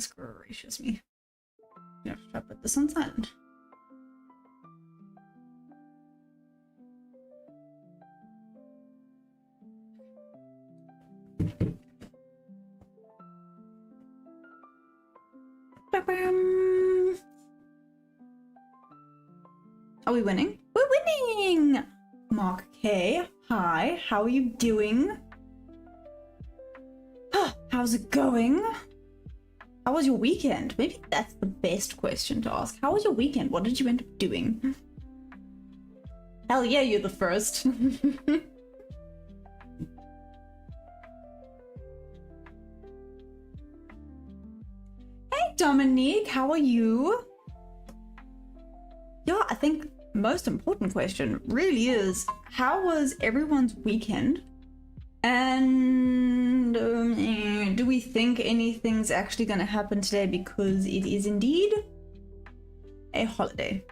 Goodness gracious me. You have to try to put this on silent. Are we winning? We're winning! Mark K, hi, how are you doing? How's it going? How was your weekend? Maybe that's the best question to ask. How was your weekend? What did you end up doing? Hell yeah, you're the first. Hey Dominique, how are you? Yeah, I think most important question really is, how was everyone's weekend? And do we think anything's actually going to happen today, because it is indeed a holiday?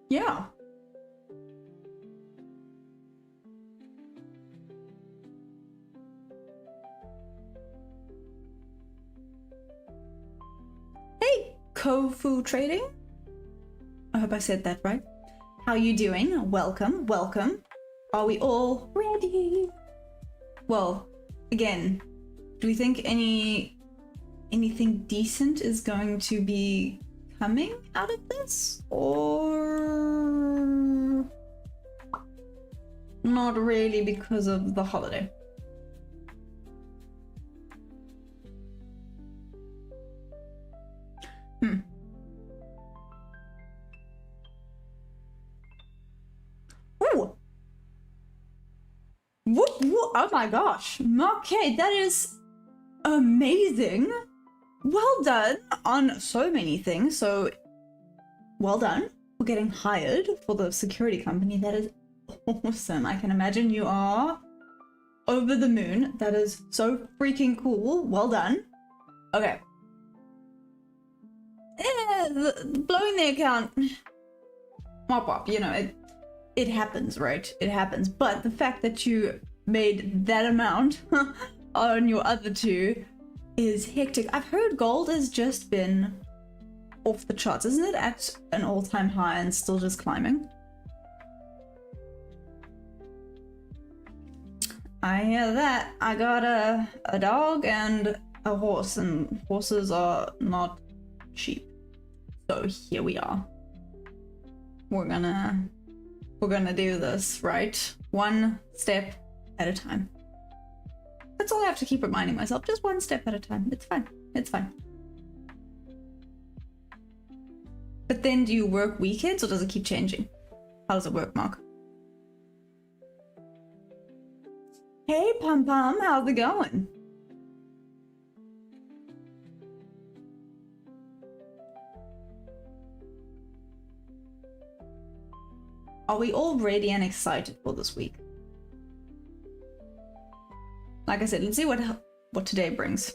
Yeah. Hey, Kofu Trading. I hope I said that right. How you doing? Welcome, welcome. Are we all ready? Well, again, do we think anything decent is going to be coming out of this, or not really because of the holiday? Ooh. Whoop, whoop. Oh my gosh, okay, that is amazing. Well done on so many things. So well done for getting hired for the security company. That is awesome. I can imagine you are over the moon. That is so freaking cool. Well done. Okay. Blowing the account. Wop wop, you know, it happens, right? It happens. But the fact that you made that amount on your other two is hectic. I've heard gold has just been off the charts. Isn't it at an all-time high and still just climbing? I hear that. I got a dog and a horse, and horses are not cheap. So here we are. We're gonna do this, right? One step at a time. That's all I have to keep reminding myself. Just one step at a time. It's fine. It's fine. But then do you work weekends, or does it keep changing? How does it work, Mark? Hey, Pum Pum, how's it going? Are we all ready and excited for this week? Like I said, let's see what today brings.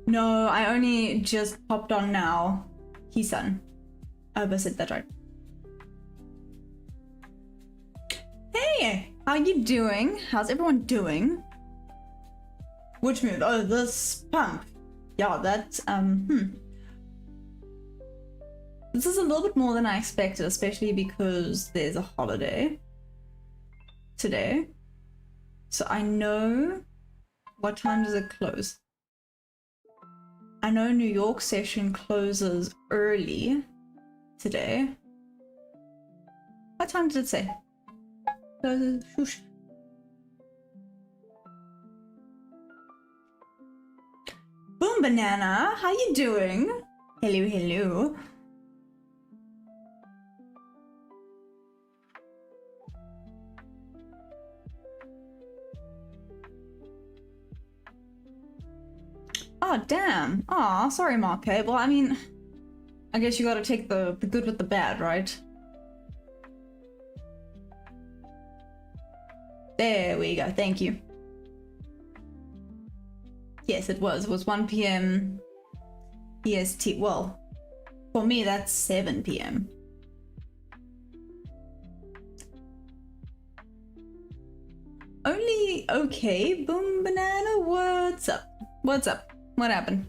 No, I only just popped on now. He-san. I hope I said that right. Hey, how you doing? How's everyone doing? Which mood? Oh, this pump. Yeah, that's, This is a little bit more than I expected, especially because there's a holiday today. So I know, what time does it close? I know New York session closes early today. What time did it say? Whoosh. Boom Banana, how you doing? Hello, hello. Oh, damn. Aw, sorry, Mark. Well, I mean, I guess you gotta take the good with the bad, right? There we go. Thank you. Yes, it was. It was 1 p.m. EST. Well, For me, that's 7 p.m. Only okay, Boom Banana, what's up? What's up? What happened?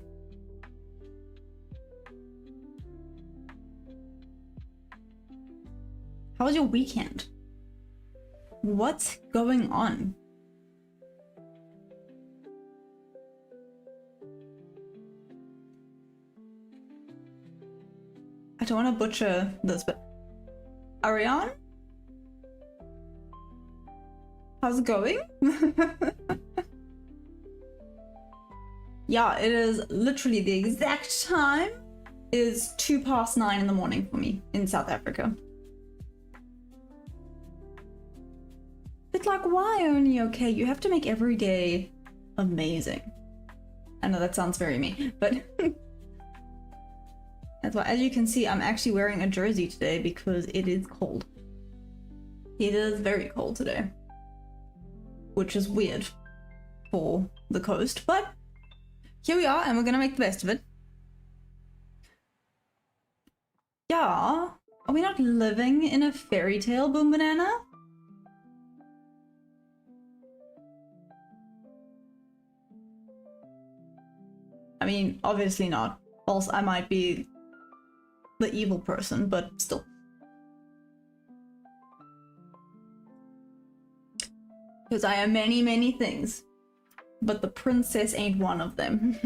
How was your weekend? What's going on? I don't want to butcher this, but Ariane? How's it going? Yeah, it is literally the exact time is 9:02 in the morning for me in South Africa. But like, why only okay? You have to make every day amazing. I know that sounds very mean, but that's why, as you can see, I'm actually wearing a jersey today because it is cold. It is very cold today, which is weird for the coast, but here we are and we're gonna make the best of it. Yeah, are we not living in a fairy tale, Boom Banana? I mean, obviously not, else I might be the evil person, but still. Because I am many, many things, but the princess ain't one of them.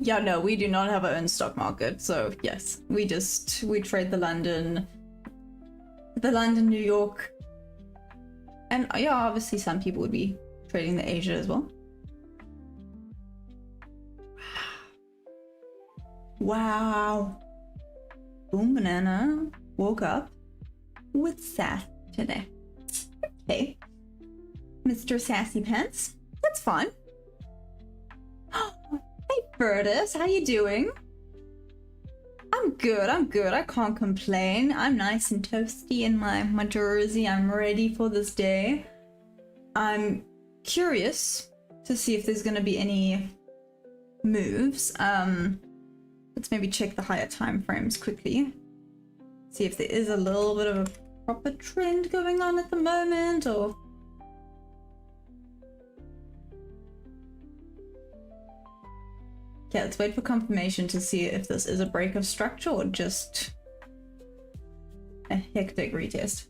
Yeah, no, we do not have our own stock market, so yes, we trade the London, New York, and yeah, obviously some people would be trading the Asia as well. Wow. Boom Banana woke up with sass today. Okay. Mr. Sassy Pants. That's fine. Hey Bertus, how you doing? I'm good, I can't complain. I'm nice and toasty in my jersey. I'm ready for this day. I'm curious to see if there's gonna be any moves. Let's maybe check the higher time frames quickly. See if there is a little bit of a proper trend going on at the moment, or... Okay, let's wait for confirmation to see if this is a break of structure or just a hectic retest.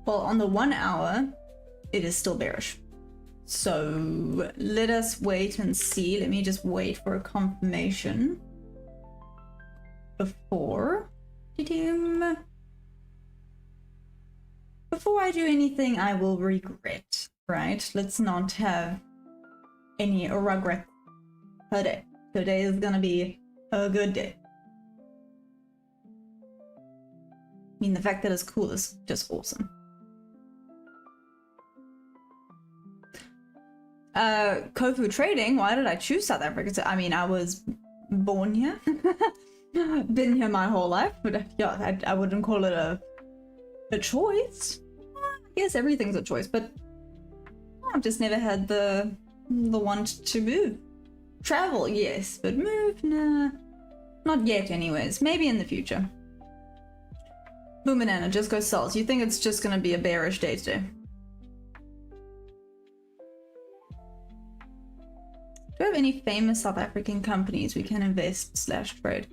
Well, on the 1 hour, it is still bearish. So let us wait and see. Let me just wait for a confirmation before I do anything I will regret, right? Let's not have any regret today. Today is gonna be a good day. I mean, the fact that it's cool is just awesome. Kofu Trading, why did I choose South Africa? I mean, I was born here. Been here my whole life, but yeah, I wouldn't call it a choice. I guess everything's a choice, but I've just never had the want to move. Travel, yes, but move, nah. Not yet anyways, maybe in the future. Boom Banana, just go sells. You think it's just gonna be a bearish day today? Do we have any famous South African companies we can invest / trade?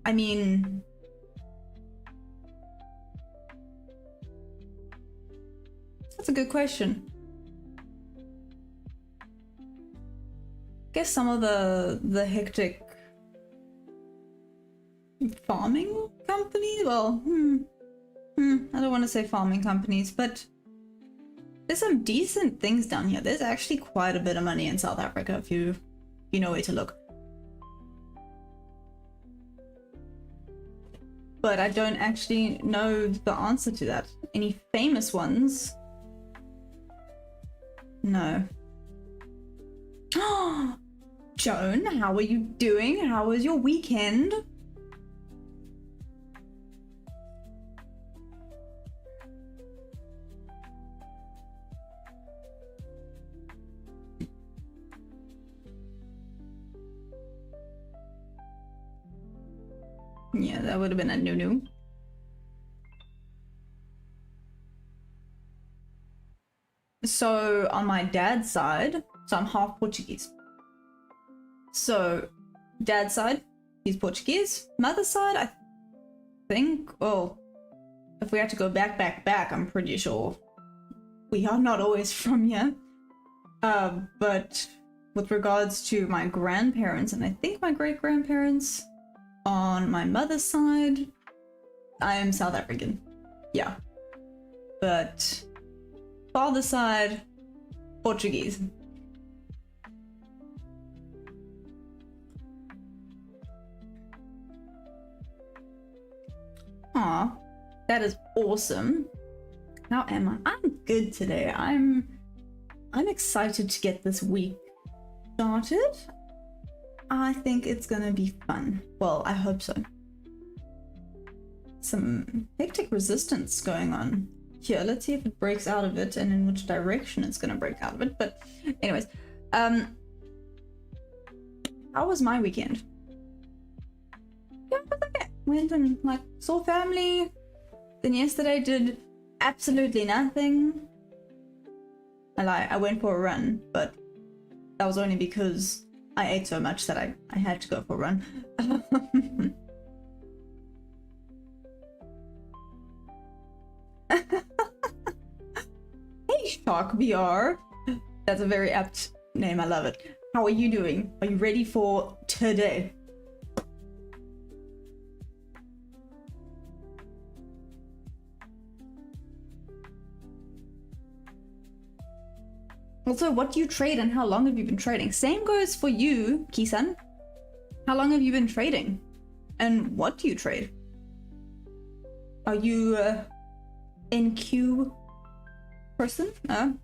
I mean, that's a good question. I guess some of the hectic farming companies, well, I don't want to say farming companies, but there's some decent things down here. There's actually quite a bit of money in South Africa if you know where to look. But I don't actually know the answer to that. Any famous ones? No. Joan, how are you doing? How was your weekend? Yeah, that would have been a no-no. So on my dad's side, so I'm half Portuguese. So dad's side, he's Portuguese. Mother's side, I think, well, if we had to go back, I'm pretty sure we are not always from here. But with regards to my grandparents, and I think my great-grandparents on my mother's side, I am South African. Yeah. But father's side, Portuguese. Aw, that is awesome. How am I? I'm good today. I'm excited to get this week started. I think it's gonna be fun. Well, I hope so. Some hectic resistance going on here. Let's see if it breaks out of it and in which direction it's gonna break out of it. But anyways, how was my weekend? Yeah, it was okay. Went and like saw family. Then yesterday did absolutely nothing. I went for a run, but that was only because I ate so much that I had to go for a run. Hey Shark VR. That's a very apt name, I love it. How are you doing? Are you ready for today? Also, what do you trade and how long have you been trading? Same goes for you, Kisan. How long have you been trading? And what do you trade? Are you NQ person? No?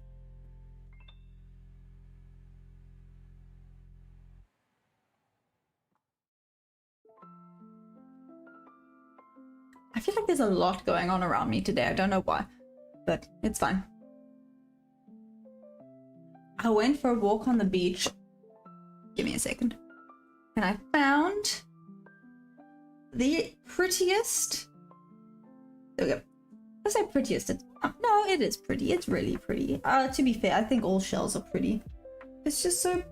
I feel like there's a lot going on around me today. I don't know why, but it's fine. I went for a walk on the beach. Give me a second. And I found the prettiest. There we go. I say prettiest. No, it is pretty. It's really pretty. To be fair, I think all shells are pretty. It's just so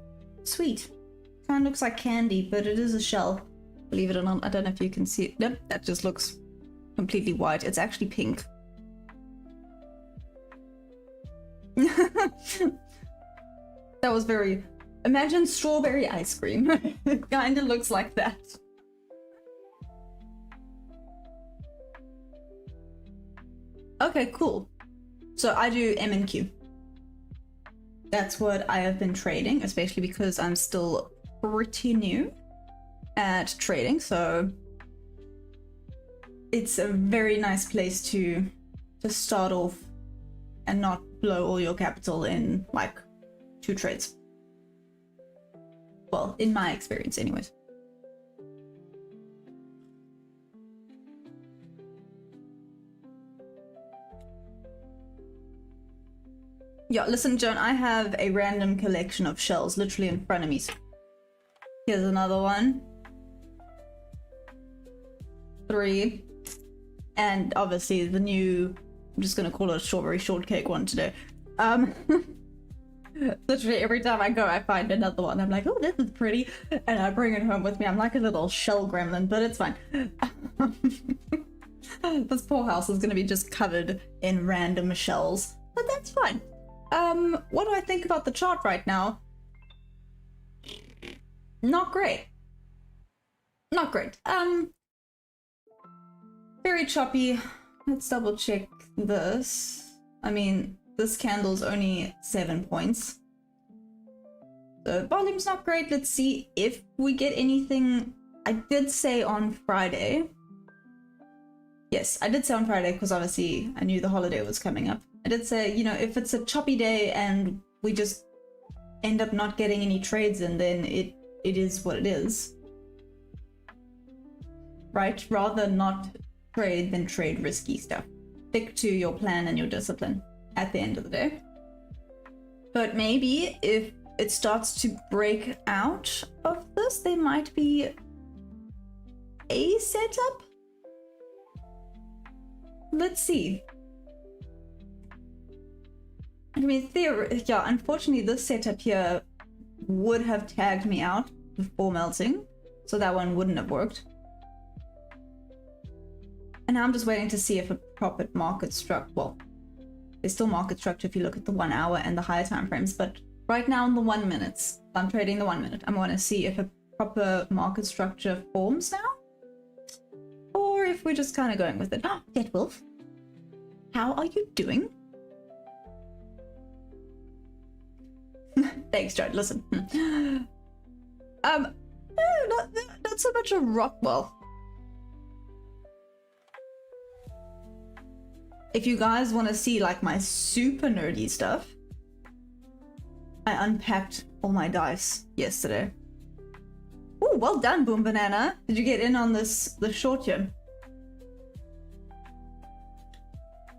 sweet. Kind of looks like candy, but it is a shell. Believe it or not. I don't know if you can see it. Nope, that just looks completely white. It's actually pink. That was very... Imagine strawberry ice cream. It kind of looks like that. Okay, cool. So I do M and Q. That's what I have been trading, especially because I'm still pretty new at trading. So it's a very nice place to start off and not blow all your capital in like 2 trades. Well, in my experience anyways. Yeah, listen, Joan, I have a random collection of shells literally in front of me. Here's another one. 3. And obviously the new, I'm just gonna call it a strawberry shortcake one today. Literally every time I go I find another one. I'm like, oh, this is pretty, and I bring it home with me. I'm like a little shell gremlin, but it's fine. This poor house is gonna be just covered in random shells, but that's fine. What do I think about the chart right now? Not great. Not great. Very choppy. Let's double check this. I mean, this candle's only 7 points. The volume's not great. Let's see if we get anything. I did say on Friday. Yes, I did say on Friday because obviously I knew the holiday was coming up. I did say, you know, if it's a choppy day and we just end up not getting any trades in, then it it is what it is. Right? Rather not trade than trade risky stuff. Stick to your plan and your discipline at the end of the day. But maybe if it starts to break out of this, there might be a setup. Let's see. I mean, yeah, unfortunately, this setup here would have tagged me out before melting, so that one wouldn't have worked. And now I'm just waiting to see if a proper market struck. Well, there's still market structure if you look at the 1 hour and the higher time frames, but right now in the 1 minutes, I'm trading the 1 minute. I want to see if a proper market structure forms now, or if we're just kind of going with it. Oh, Dead Wolf, how are you doing? Thanks, Joe. Listen. No, not so much a rock. Well, if you guys want to see like my super nerdy stuff, I unpacked all my dice yesterday. Oh, well done, Boom Banana. Did you get in on this short here?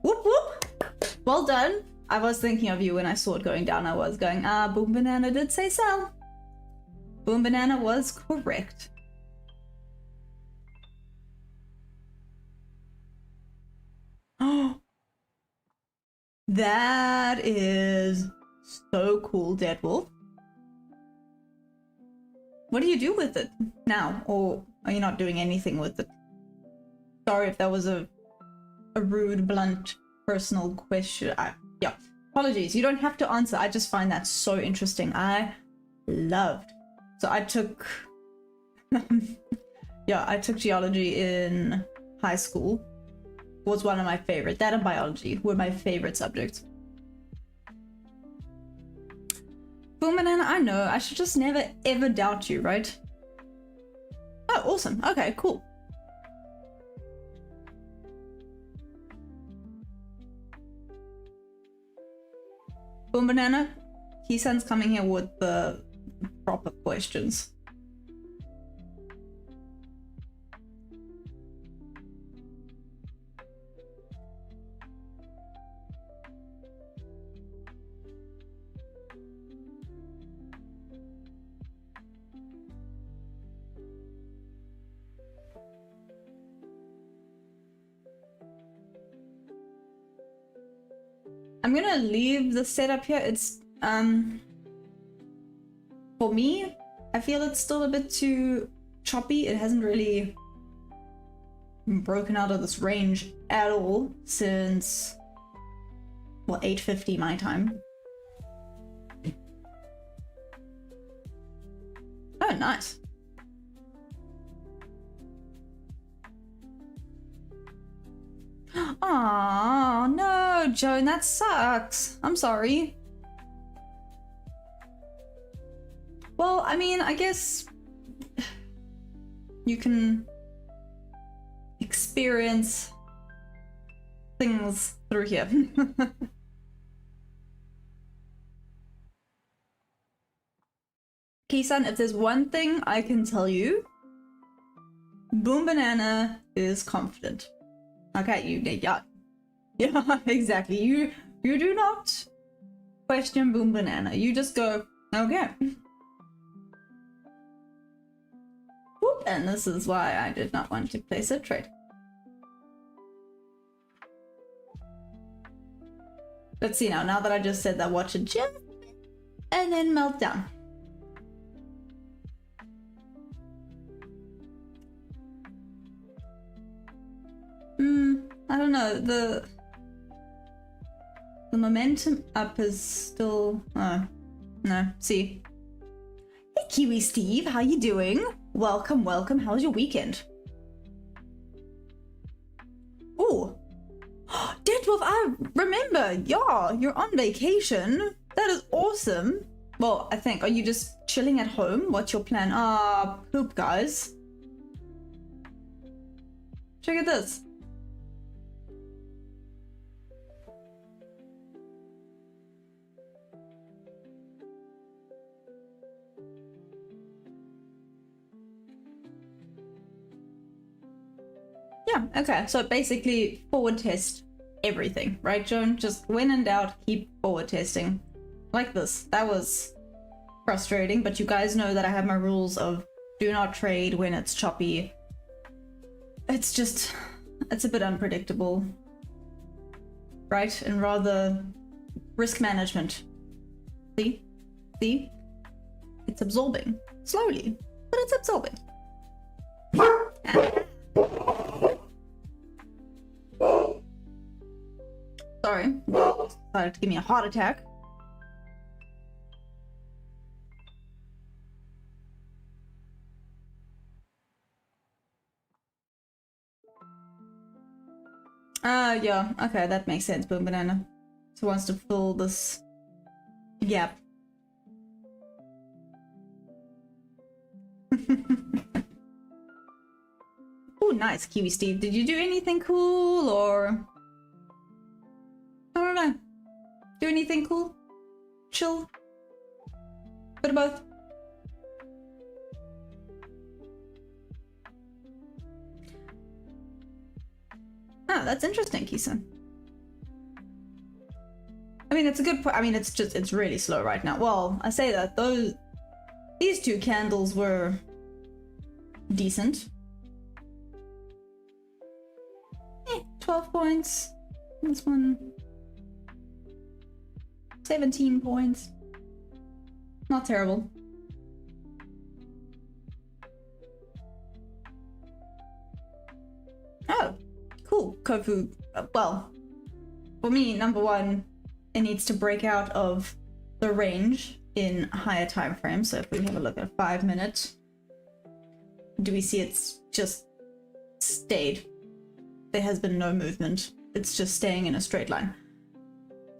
Whoop whoop. Well done. I was thinking of you when I saw it going down. I was going, Boom Banana did say sell. Boom Banana was correct. Oh, that is so cool, Dead Wolf. What do you do with it now? Or are you not doing anything with it? Sorry if that was a rude, blunt, personal question. Yeah, apologies. You don't have to answer. I just find that so interesting. I loved. So I took, yeah, I took geology in high school. It was one of my favorite. That and biology were my favorite subjects. Boom Banana, I know. I should just never ever doubt you, right? Oh, awesome. Okay, cool. Boom Banana, Kisan's coming here with the proper questions. I'm gonna leave the setup here. It's for me, I feel it's still a bit too choppy. It hasn't really broken out of this range at all since, well, 8:50 my time. Oh, nice. Aw, no, Joan, that sucks. I'm sorry. Well, I mean, I guess you can experience things through here. Kisan, if there's one thing I can tell you, Boom Banana is confident. Okay, yeah, exactly. You do not question Boom Banana. You just go, okay. Whoop, and this is why I did not want to place a trade. Let's see now that I just said that, watch it just and then melt down. I don't know, the momentum up is still, oh, no, see. Hey Kiwi Steve, how you doing? Welcome, welcome, how was your weekend? Oh, Dead Wolf, I remember, yeah, you're on vacation. That is awesome. Well, I think, are you just chilling at home? What's your plan? Poop, guys. Check out this. Yeah, okay. So basically forward test everything, right, Joan? Just when in doubt, keep forward testing. Like this. That was frustrating, but you guys know that I have my rules of do not trade when it's choppy. It's just, it's a bit unpredictable, right? And rather risk management. See? See? It's absorbing. Slowly, but it's absorbing. Sorry, decided to give me a heart attack. Yeah, okay, that makes sense, Boom Banana. So wants to fill this gap. Oh, nice, Kiwi Steve. Did you do anything cool, or... I don't know. Do anything cool? Chill? Bit of both? Oh, that's interesting, Kisa. I mean, it's a good point. I mean, it's really slow right now. Well, I say that, these two candles were decent. 12 points. This one, 17 points. Not terrible. Oh, cool. Kofu, well, for me, number one, it needs to break out of the range in higher time frames. So if we have a look at 5 minutes, do we see it's just stayed? There has been no movement. It's just staying in a straight line.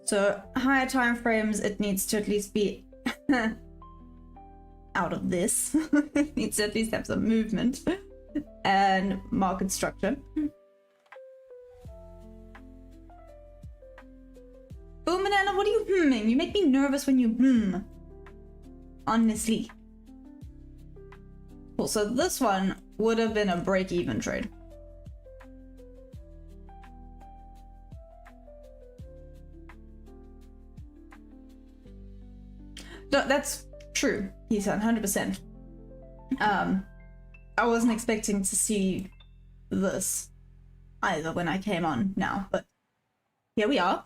So higher time frames, it needs to at least be out of this. It needs to at least have some movement and market structure. Boom Banana, what are you humming? You make me nervous when you honestly. Cool, so this one would have been a break-even trade. No, that's true, he said, 100%. I wasn't expecting to see this either when I came on now, but here we are.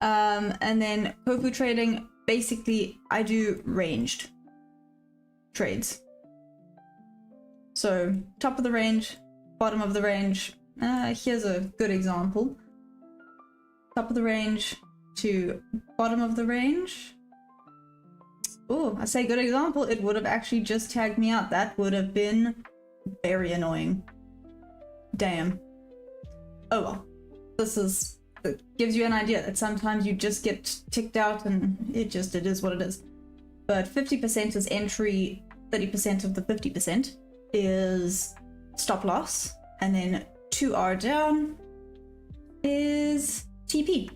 And then Kofu trading, basically I do ranged trades. So top of the range, bottom of the range. Here's a good example. Top of the range to bottom of the range. Oh, I say good example, it would have actually just tagged me out. That would have been very annoying. Damn. Oh well. It gives you an idea that sometimes you just get ticked out and it is what it is. But 50% is entry, 30% of the 50% is stop loss, and then 2R down is TP.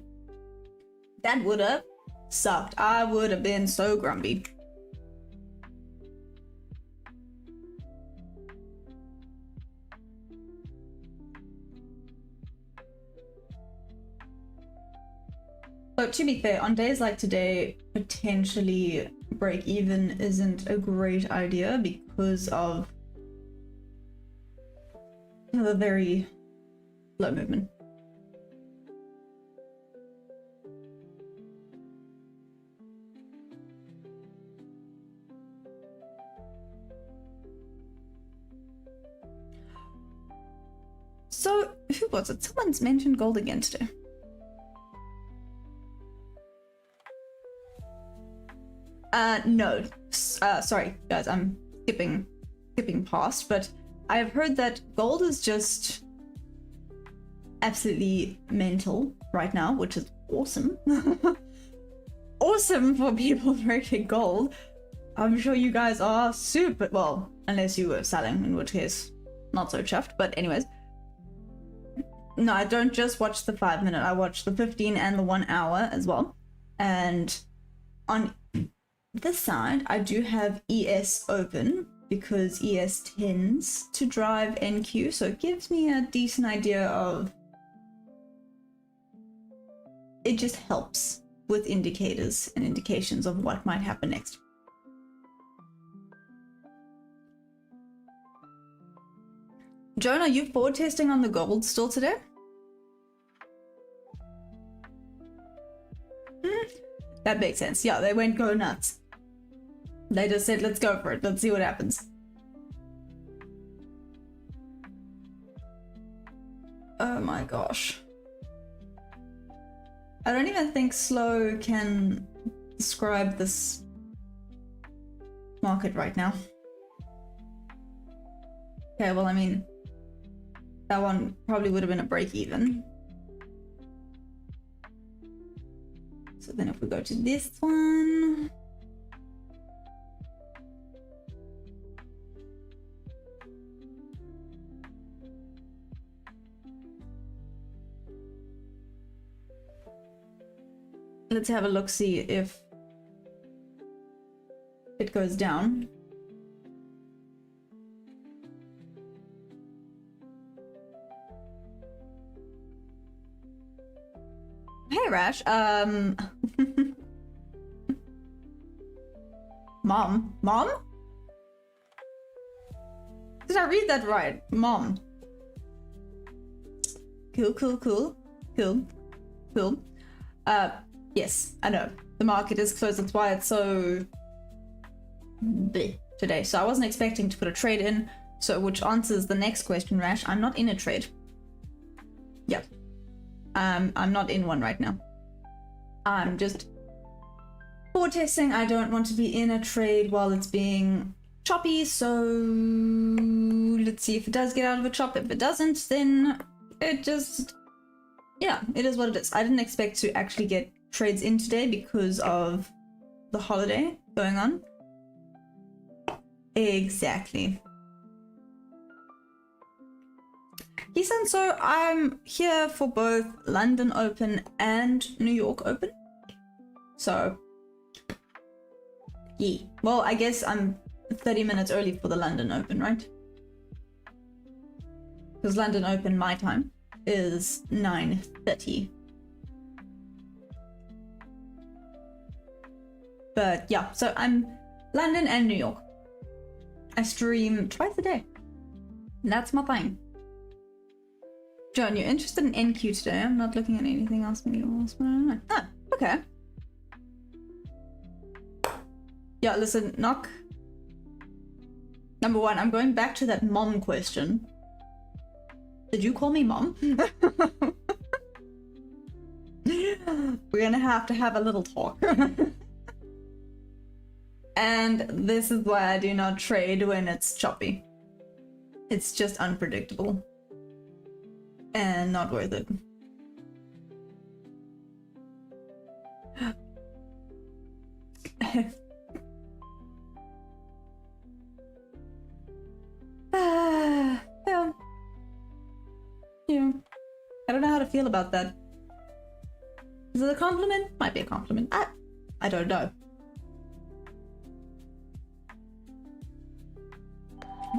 That would have sucked. I would have been so grumpy. So to be fair, on days like today, potentially break even isn't a great idea because of the very low movement. So, who was it? Someone's mentioned gold again today. No. Sorry, guys, I'm skipping past, but I have heard that gold is just absolutely mental right now, which is awesome. Awesome for people trading gold. I'm sure you guys are super, well, unless you were selling, in which case, not so chuffed, but anyways. No, I don't just watch the 5 minute, I watch the 15 and the 1 hour as well. And on this side, I do have ES open because ES tends to drive NQ, so it gives me a decent idea of, it just helps with indicators and indications of what might happen next. Joan, are you forward testing on the gold still today? That makes sense. Yeah, they went go nuts. They just said, let's go for it. Let's see what happens. Oh my gosh. I don't even think slow can describe this market right now. Okay, well, I mean, that one probably would have been a break even. So then if we go to this one. Let's have a look, see if it goes down. Hey Rash, Mom? Did I read that right? Mom. Cool. Yes, I know. The market is closed, that's why it's so bleh today. So I wasn't expecting to put a trade in, so which answers the next question, Rash. I'm not in a trade. Yeah. I'm not in one right now. I'm just forward testing. I don't want to be in a trade while it's being choppy, so let's see if it does get out of a chop. If it doesn't, then it just, yeah, it is what it is. I didn't expect to actually get trades in today because of the holiday going on. Exactly. Ethan, so I'm here for both London Open and New York Open. So, yeah. Well, I guess I'm 30 minutes early for the London Open, right? Because London Open, my time, is 9:30. But yeah, so I'm London and New York. I stream twice a day. That's my thing. John, you're interested in NQ today? I'm not looking at anything else. Maybe else, but I don't know. Oh, okay. Yeah, listen, knock. Number one, I'm going back to that mom question. Did you call me mom? We're gonna have to have a little talk. And this is why I do not trade when it's choppy. It's just unpredictable. And not worth it. Yeah. I don't know how to feel about that. Is it a compliment? Might be a compliment. I don't know.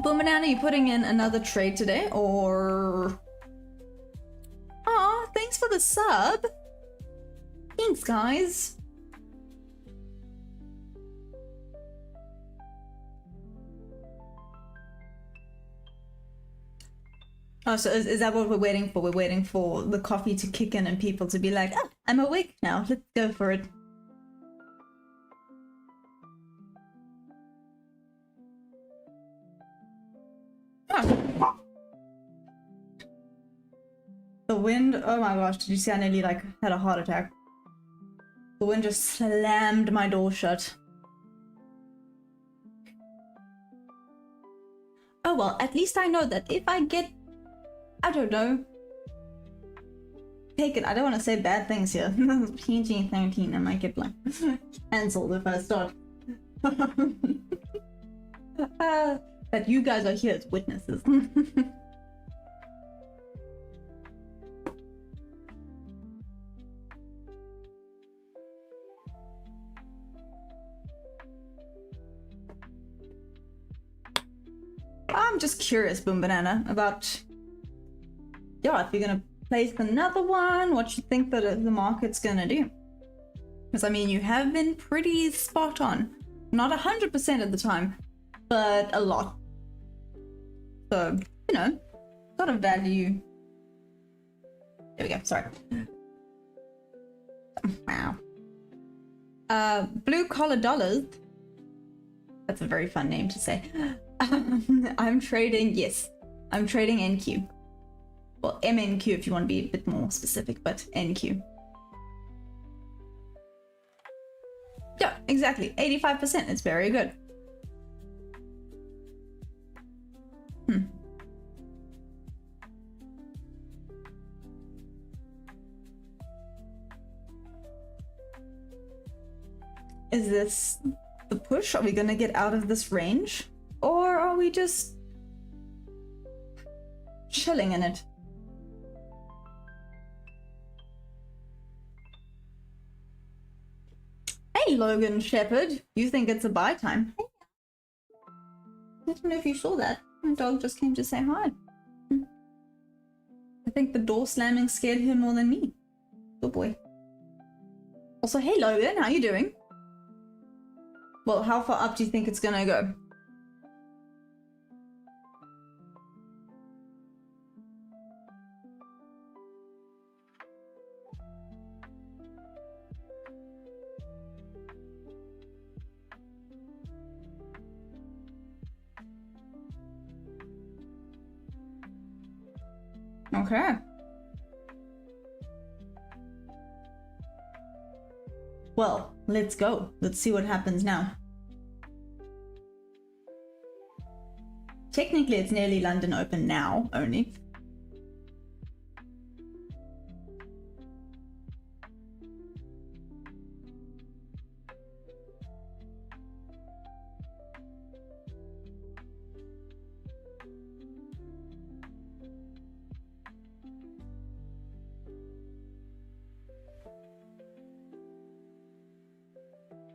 Boomerang, are you putting in another trade today, or? Aw, thanks for the sub. Thanks, guys. Oh, so is that what we're waiting for? We're waiting for the coffee to kick in and people to be like, oh, I'm awake now. Let's go for it. Oh. The wind, oh my gosh, did you see I nearly like had a heart attack? The wind just slammed my door shut. Oh well, at least I know that if I get, I don't know, taken, I don't want to say bad things here. PG-13, I might get like cancelled if I start. That you guys are here as witnesses. I'm just curious, Boom Banana, about, yeah, if you're gonna place another one, what you think that the market's gonna do. Because I mean, you have been pretty spot on. Not 100% of the time, but a lot. So, you know, sort of value. There we go, sorry. Wow. Blue collar dollars. That's a very fun name to say. I'm trading, yes, I'm trading NQ. Well, MNQ if you want to be a bit more specific, but NQ. Yeah, exactly. 85%. It's very good. Is this the push? Are we gonna get out of this range? Or are we just chilling in it? Hey, Logan Shepherd. You think it's a buy time? Hey. I don't know if you saw that. My dog just came to say hi. I think the door slamming scared him more than me. Good boy. Also, hey Logan, how you doing? Well, how far up do you think it's gonna go? Okay. Well, let's go. Let's see what happens now. Technically, it's nearly London Open now, only.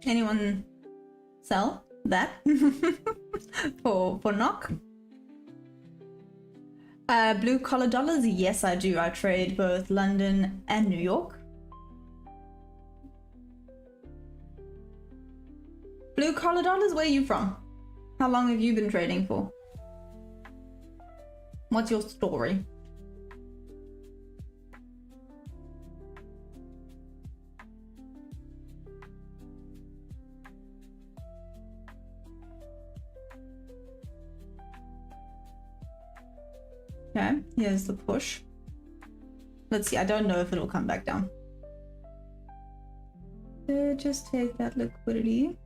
Anyone sell that for knock? Blue collar dollars? Yes, I do. I trade both London and New York. Blue collar dollars? Where are you from? How long have you been trading for? What's your story? Okay, here's the push. Let's see, I don't know if it'll come back down. Just take that liquidity.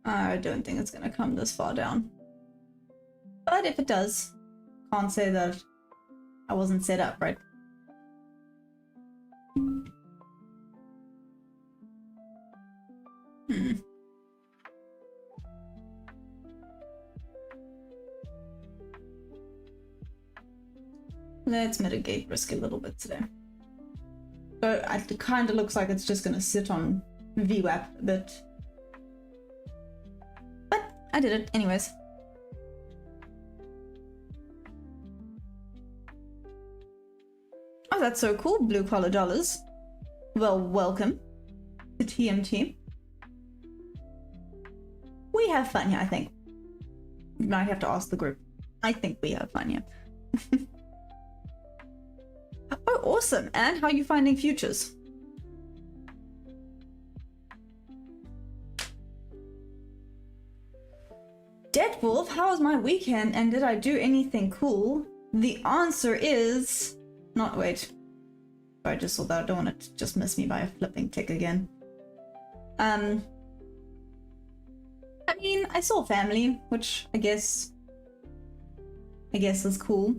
I don't think it's gonna come this far down. But if it does, can't say that I wasn't set up, right? Let's mitigate risk a little bit today. So it kind of looks like it's just going to sit on VWAP a bit. But I did it anyways. Oh, that's so cool, blue collar dollars. Well, welcome to TMT. We have fun here, I think. You might have to ask the group. I think we have fun here. Oh, awesome. And how are you finding futures? Dead Wolf, how was my weekend and did I do anything cool? The answer is... Not, wait. I just saw that. I don't want it to just miss me by a flipping tick again. I mean, I saw family, which I guess is cool.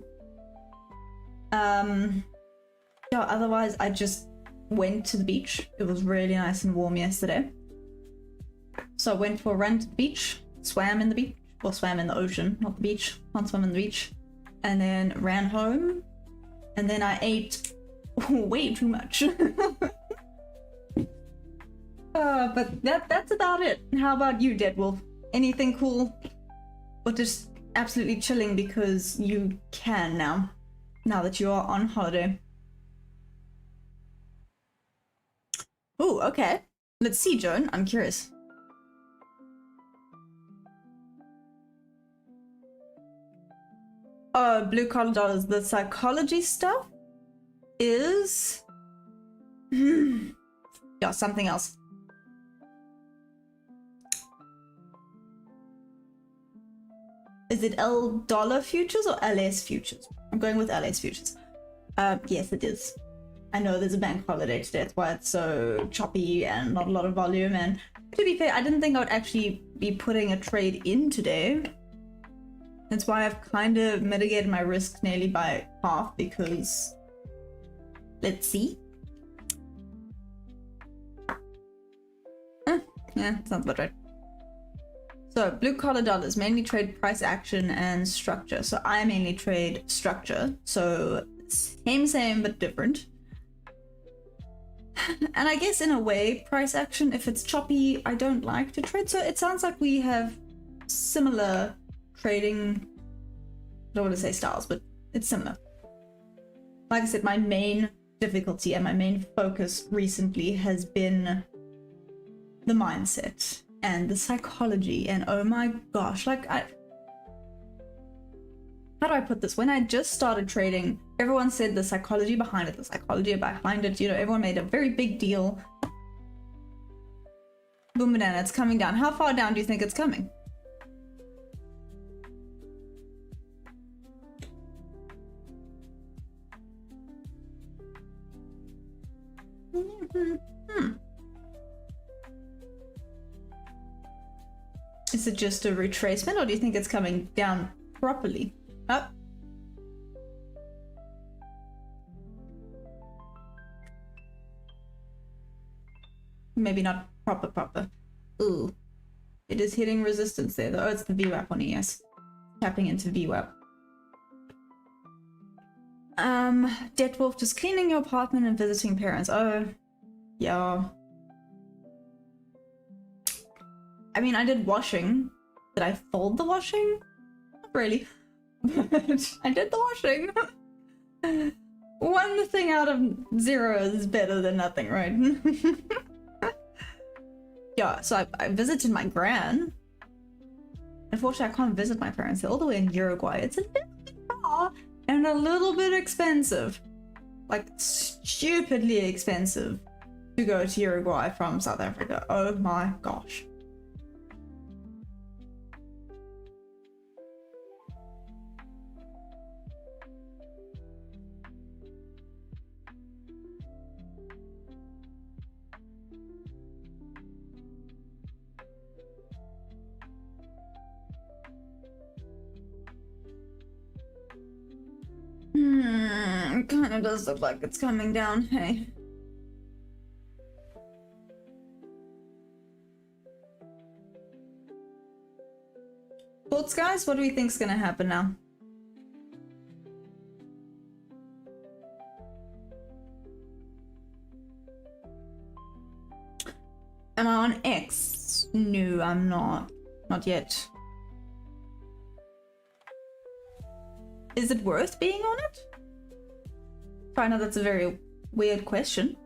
Yeah, otherwise I just went to the beach. It was really nice and warm yesterday. So I went for a run to the beach, swam in the beach, or swam in the ocean, not the beach. Can't swim in the beach. and then ran home, and then I ate way too much. But that's about it. How about you, Deadwolf? Anything cool? Or just absolutely chilling because you can now that you are on holiday? Oh, okay. Let's see, Joan. I'm curious. Blue collar dollars. The psychology stuff is yeah, something else. Is it L dollar futures or LS futures? I'm going with LS futures. Yes, it is. I know there's a bank holiday today, that's why it's so choppy and not a lot of volume. And to be fair, I didn't think I would actually be putting a trade in today. That's why I've kind of mitigated my risk nearly by half, because let's see. Yeah, sounds about right. So blue collar dollars mainly trade price action and structure. So I mainly trade structure. So same but different. And I guess in a way, price action, if it's choppy, I don't like to trade. So it sounds like we have similar trading, I don't want to say styles, but it's similar. Like I said, my main difficulty and my main focus recently has been the mindset and the psychology, and oh my gosh, like how do I put this? When I just started trading, everyone said the psychology behind it, you know, everyone made a very big deal. Boom banana, it's coming down. How far down do you think it's coming? Is it just a retracement, or do you think it's coming down properly? Oh. Maybe not proper. Ooh. It is hitting resistance there though. Oh, it's the VWAP on ES. Tapping into VWAP. Deadwolf, just cleaning your apartment and visiting parents. Oh, yeah. I mean, I did washing. Did I fold the washing? Not really. But I did the washing. One thing out of 0 is better than nothing, right? Yeah, so I visited my gran. Unfortunately, I can't visit my parents. They're all the way in Uruguay. It's a little bit far and a little bit expensive. Like, stupidly expensive to go to Uruguay from South Africa. Oh my gosh. It kind of does look like it's coming down, hey. Thoughts, guys? What do we think's gonna happen now? Am I on X? No, I'm not. Not yet. Is it worth being on it? I know that's a very weird question.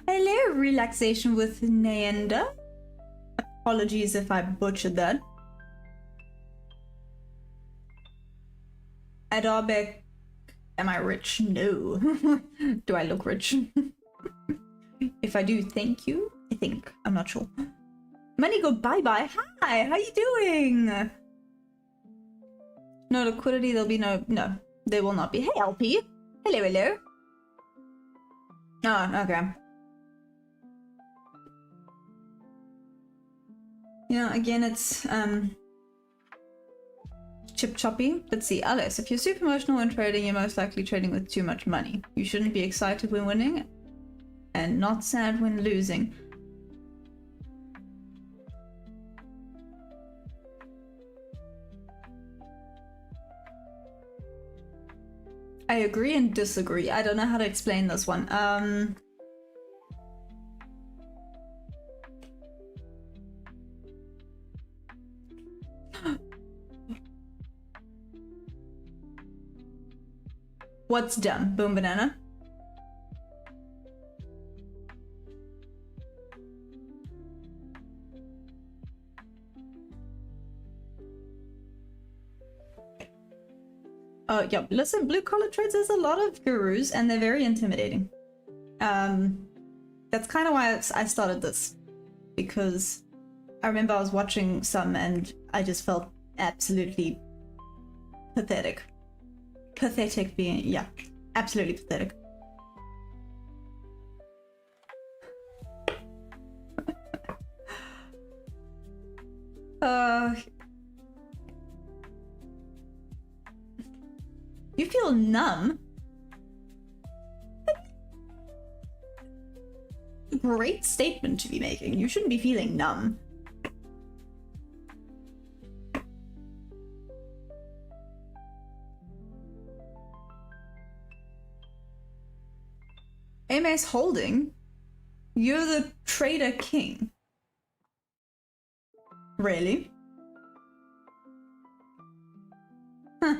Hello, relaxation with Naenda. Apologies if I butchered that. Adarbek, am I rich? No. Do I look rich? If I do, thank you. I think. I'm not sure. Money go bye-bye. Hi, how you doing? No liquidity, there'll be no, there will not be. Hey, LP. Hello. Oh, okay. You know, again, it's, chip choppy. Let's see, Alice, if you're super emotional when trading, you're most likely trading with too much money. You shouldn't be excited when winning and not sad when losing. I agree and disagree. I don't know how to explain this one. What's dumb? Boom banana? Yeah, listen, blue collar trades, there's a lot of gurus and they're very intimidating. That's kind of why I started this, because I remember I was watching some and I just felt absolutely pathetic. Pathetic being, yeah, absolutely pathetic. You feel numb? Great statement to be making. You shouldn't be feeling numb. MS Holding? You're the trader king. Really? Huh.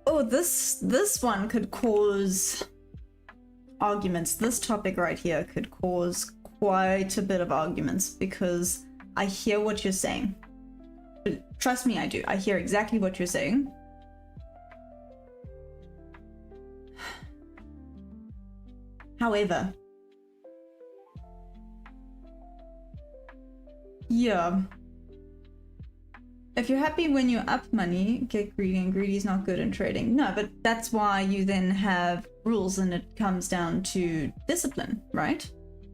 Oh, this one could cause arguments. This topic right here could cause quite a bit of arguments, because I hear what you're saying. Trust me, I do. I hear exactly what you're saying. However, yeah. If you're happy when you're up money, get greedy, and greedy is not good in trading. No, but that's why you then have rules, and it comes down to discipline, right?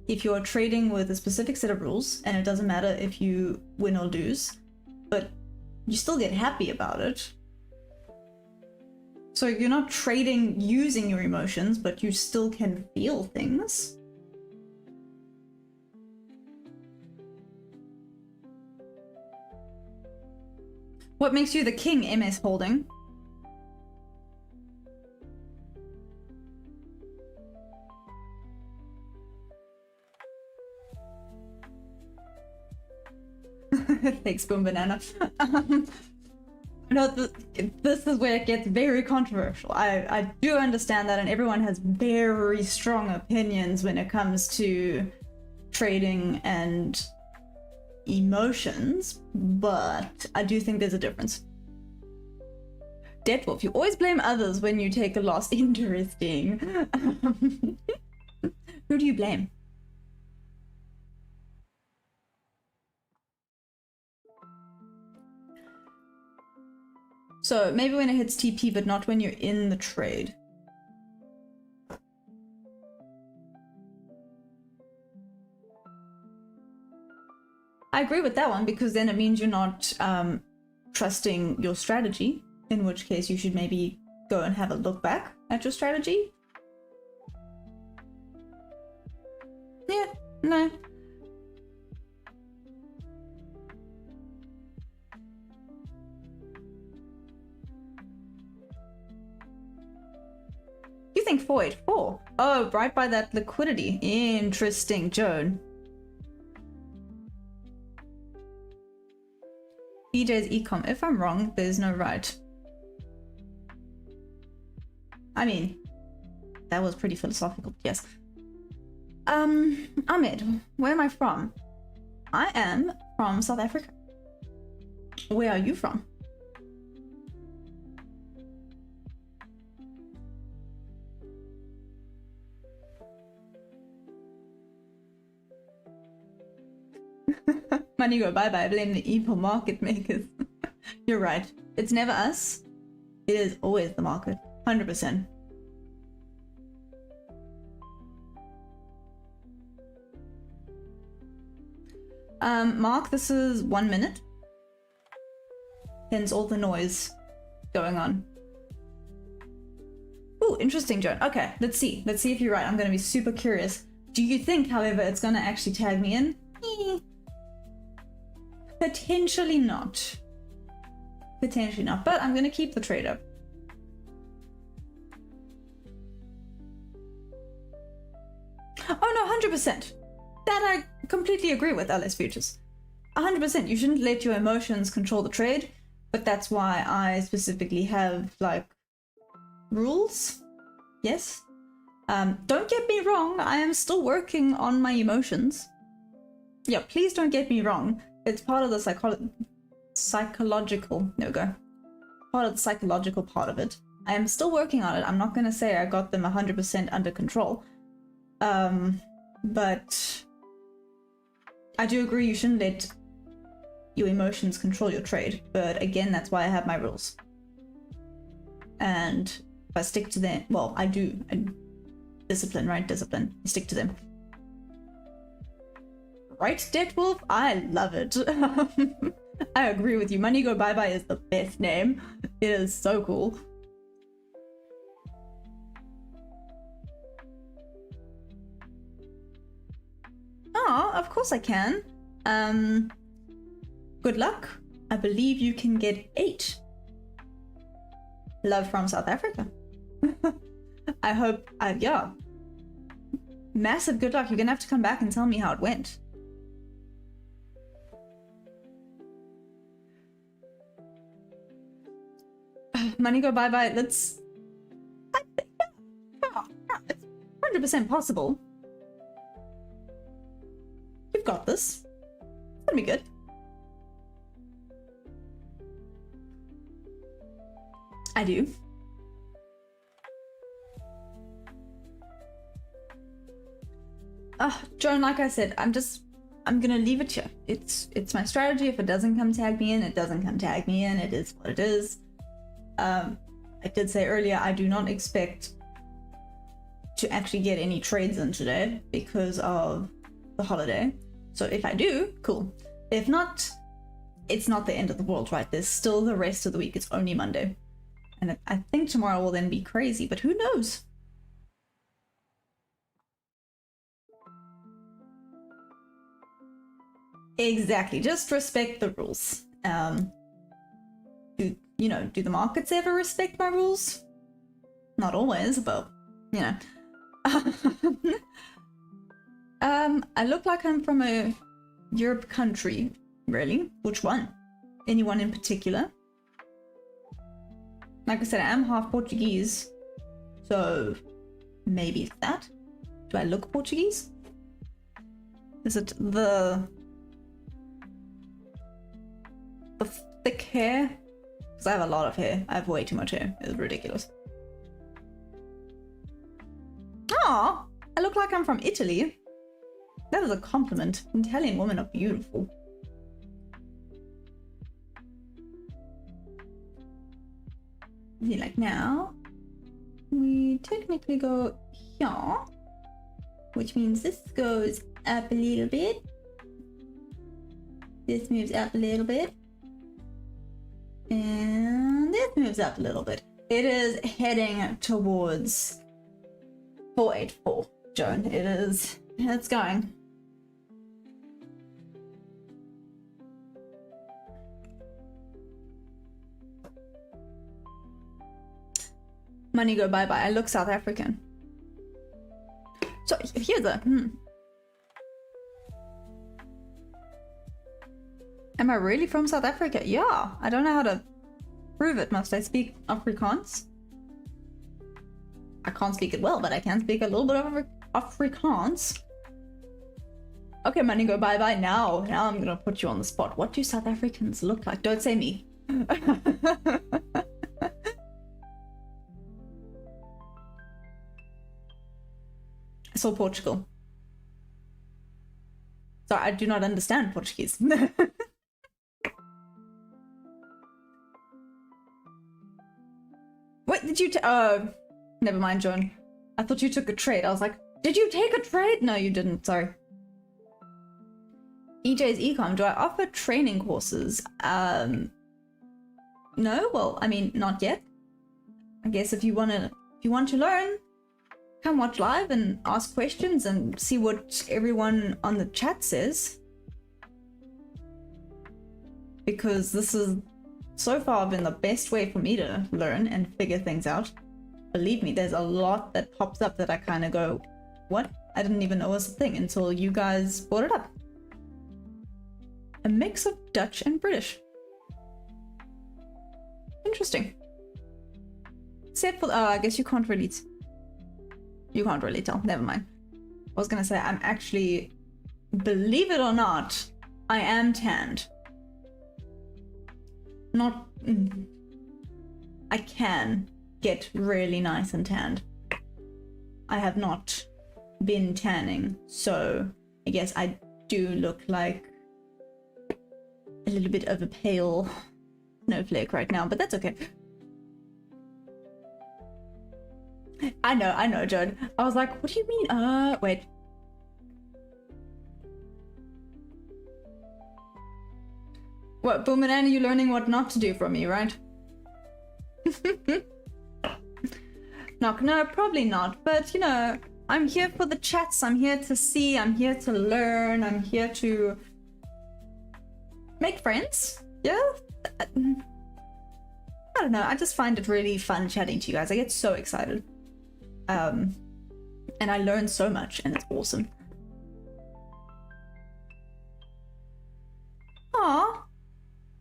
If you're trading with a specific set of rules, and it doesn't matter if you win or lose, but you still get happy about it. So you're not trading using your emotions, but you still can feel things. What makes you the king, MS Holding? Thanks, Boom Banana. No, this is where it gets very controversial. I do understand that, and everyone has very strong opinions when it comes to trading and emotions, but I do think there's a difference. Deadwolf, you always blame others when you take a loss. Interesting. Who do you blame? So maybe when it hits TP, but not when you're in the trade. I agree with that one, because then it means you're not trusting your strategy, in which case you should maybe go and have a look back at your strategy. Yeah, no. You think 484? Oh, right by that liquidity. Interesting, Joan. BJ's ecom. If I'm wrong, there's no right. I mean, that was pretty philosophical, yes. Ahmed, where am I from? I am from South Africa. Where are you from? Money go bye-bye, blame the evil market makers. You're right. It's never us. It is always the market. 100%. Mark, this is 1 minute. Hence all the noise going on. Ooh, interesting, Joan. Okay, let's see. Let's see if you're right. I'm going to be super curious. Do you think, however, it's going to actually tag me in? Potentially not. Potentially not, but I'm going to keep the trade up. Oh no, 100%. That I completely agree with, LS Futures. 100%. You shouldn't let your emotions control the trade, but that's why I specifically have, like, rules. Yes. Don't get me wrong, I am still working on my emotions. Yeah, please don't get me wrong. It's part of the psychological, there we go. Part of the psychological part of it. I am still working on it. I'm not going to say I got them 100% under control. But I do agree you shouldn't let your emotions control your trade. But again, that's why I have my rules. And if I stick to them, well, I do. Discipline, right? Discipline. I stick to them. Right, Dead Wolf? I love it. I agree with you. Money Go Bye Bye is the best name. It is so cool. Oh, of course I can. Good luck. I believe you can get 8. Love from South Africa. I hope, yeah. Massive good luck. You're gonna have to come back and tell me how it went. Money Go Bye Bye. Let's. I think, yeah, it's 100% possible. You've got this. It's gonna be good. I do. Joan, like I said, I'm gonna leave it here. It's my strategy. If it doesn't come tag me in, it doesn't come tag me in. It is what it is. I did say earlier, I do not expect to actually get any trades in today because of the holiday. So if I do, cool. If not, it's not the end of the world, right? There's still the rest of the week. It's only Monday. And I think tomorrow will then be crazy, but who knows? Exactly. Just respect the rules. Do the markets ever respect my rules? Not always, but you know. I look like I'm from a Europe country. Really? Which one? Anyone in particular? Like I said, I am half Portuguese, so maybe it's that. Do I look Portuguese? Is it the thick hair? Because I have a lot of hair. I have way too much hair. It's ridiculous. Aw, I look like I'm from Italy. That is a compliment. Italian women are beautiful. See, like now, we technically go here, which means this goes up a little bit. This moves up a little bit. And this moves up a little bit. It is heading towards 484, Joan. It's going. Money Go Bye Bye. I look South African. So here's a Am I really from South Africa? Yeah. I don't know how to prove it. Must I speak Afrikaans? I can't speak it well, but I can speak a little bit of Afrikaans. Okay, Money Go Bye Bye. Now I'm gonna put you on the spot. What do South Africans look like? Don't say me. I saw Portugal. So I do not understand Portuguese. What did you never mind, John. I thought you took a trade. I was like, did you take a trade? No, you didn't. Sorry. EJ's Ecom, do I offer training courses? No, well, I mean, not yet. I guess if you want to learn, come watch live and ask questions and see what everyone on the chat says. Because this is so far been the best way for me to learn and figure things out. Believe me, there's a lot that pops up that I kind of go, what? I didn't even know was a thing until you guys brought it up. A mix of Dutch and British. Interesting. Except for, I guess you can't really tell. Never mind. I was gonna say, I'm actually, believe it or not, I am tanned. Not, I can get really nice and tanned. I have not been tanning, so I guess I do look like a little bit of a pale snowflake right now, but that's okay. I know, Judd. I was like, what do you mean? Wait. What, Boomerang, are you learning what not to do from me, right? No, probably not. But, you know, I'm here for the chats. I'm here to see. I'm here to learn. I'm here to make friends. Yeah? I don't know. I just find it really fun chatting to you guys. I get so excited. And I learn so much, and it's awesome. Aww.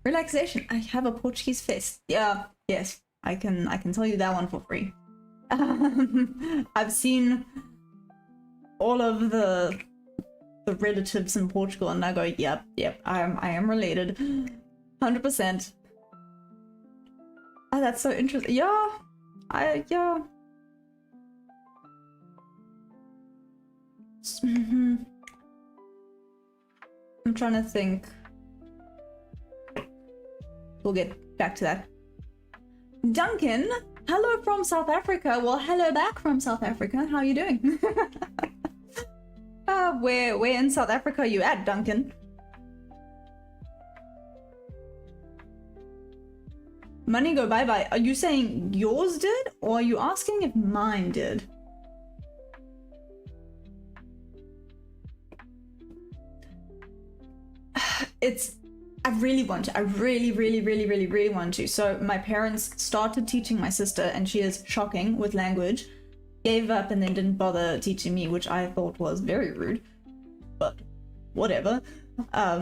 Relaxation. I have a Portuguese face. Yeah, yes. I can tell you that one for free. I've seen all of the relatives in Portugal, and I go, yep, I am related. 100%. Oh, that's so interesting. Yeah. Yeah. I'm trying to think. We'll get back to that. Duncan, hello from South Africa. Well, hello back from South Africa. How are you doing? Where in South Africa are you at, Duncan? Money go bye-bye. Are you saying yours did, or are you asking if mine did? I really want to. I really want to. So my parents started teaching my sister, and she is shocking with language. Gave up and then didn't bother teaching me, which I thought was very rude. But whatever.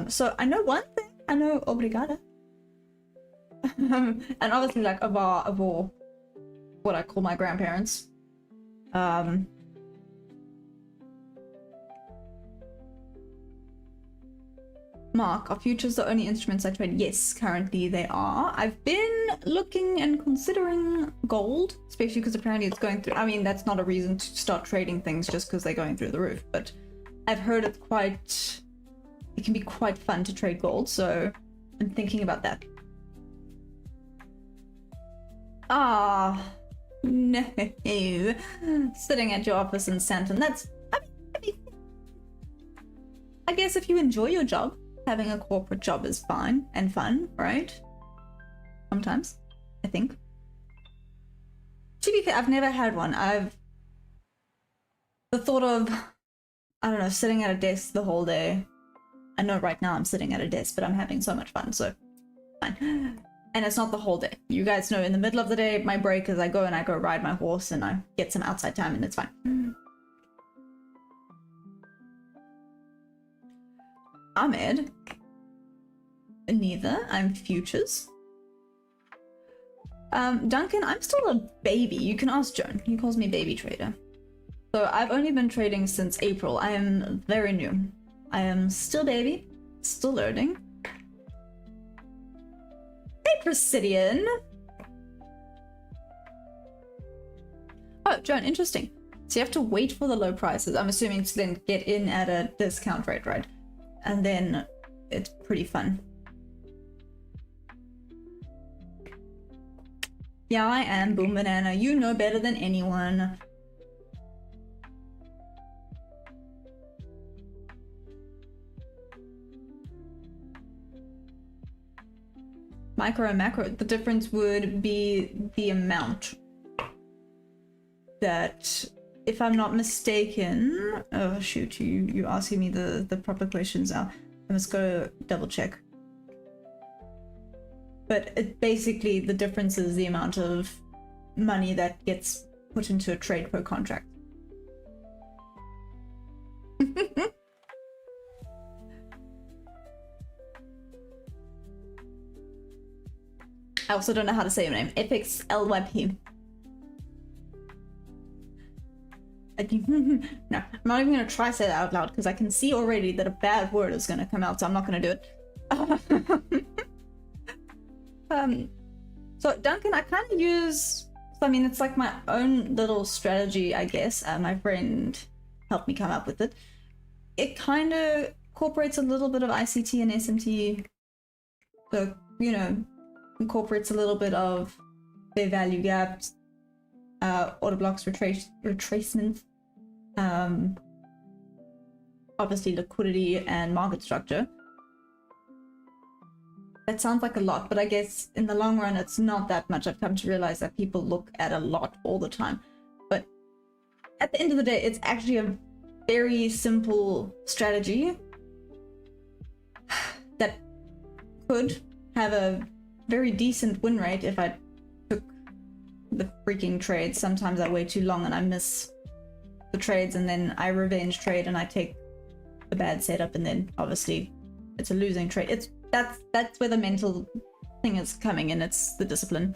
So I know one thing. I know obrigada. And obviously like of all what I call my grandparents. Mark, are futures the only instruments I trade? Yes, currently they are. I've been looking and considering gold, especially because apparently it's going through. I mean, that's not a reason to start trading things just because they're going through the roof, but I've heard it can be quite fun to trade gold, so I'm thinking about that. Ah, no. Sitting at your office in Santon, that's, I guess if you enjoy your job, having a corporate job is fine and fun, right? Sometimes, I think. To be fair, I've never had one. The thought of, I don't know, sitting at a desk the whole day. I know right now I'm sitting at a desk, but I'm having so much fun, so fine. And it's not the whole day. You guys know in the middle of the day, my break is I go ride my horse and I get some outside time and it's fine. Ahmed. Neither. I'm futures. Duncan, I'm still a baby. You can ask Joan. He calls me baby trader. So I've only been trading since April. I am very new. I am still baby. Still learning. Hey, Presidian. Oh, Joan, interesting. So you have to wait for the low prices. I'm assuming to then get in at a discount rate, right? and then it's pretty fun. Yeah, I am, Boom Banana. You know better than anyone. Micro and macro, the difference would be the amount. That, if I'm not mistaken, oh shoot, you asking me the proper questions now. I must go double check. But basically the difference is the amount of money that gets put into a trade per contract. I also don't know how to say your name. FXLYP. No, I'm not even gonna try to say that out loud because I can see already that a bad word is gonna come out, so I'm not gonna do it. So Duncan, I kind of use, I mean, it's like my own little strategy, I guess. My friend helped me come up with it. It kind of incorporates a little bit of ICT and SMT, so, you know, incorporates a little bit of fair value gaps, order blocks, retracements, obviously liquidity and market structure. That sounds like a lot, but I guess in the long run it's not that much. I've come to realize that people look at a lot all the time, but at the end of the day it's actually a very simple strategy that could have a very decent win rate if I took the freaking trades. Sometimes I wait too long and I miss the trades, and then I revenge trade and I take the bad setup, and then obviously it's a losing trade. That's where the mental thing is coming in. It's the discipline.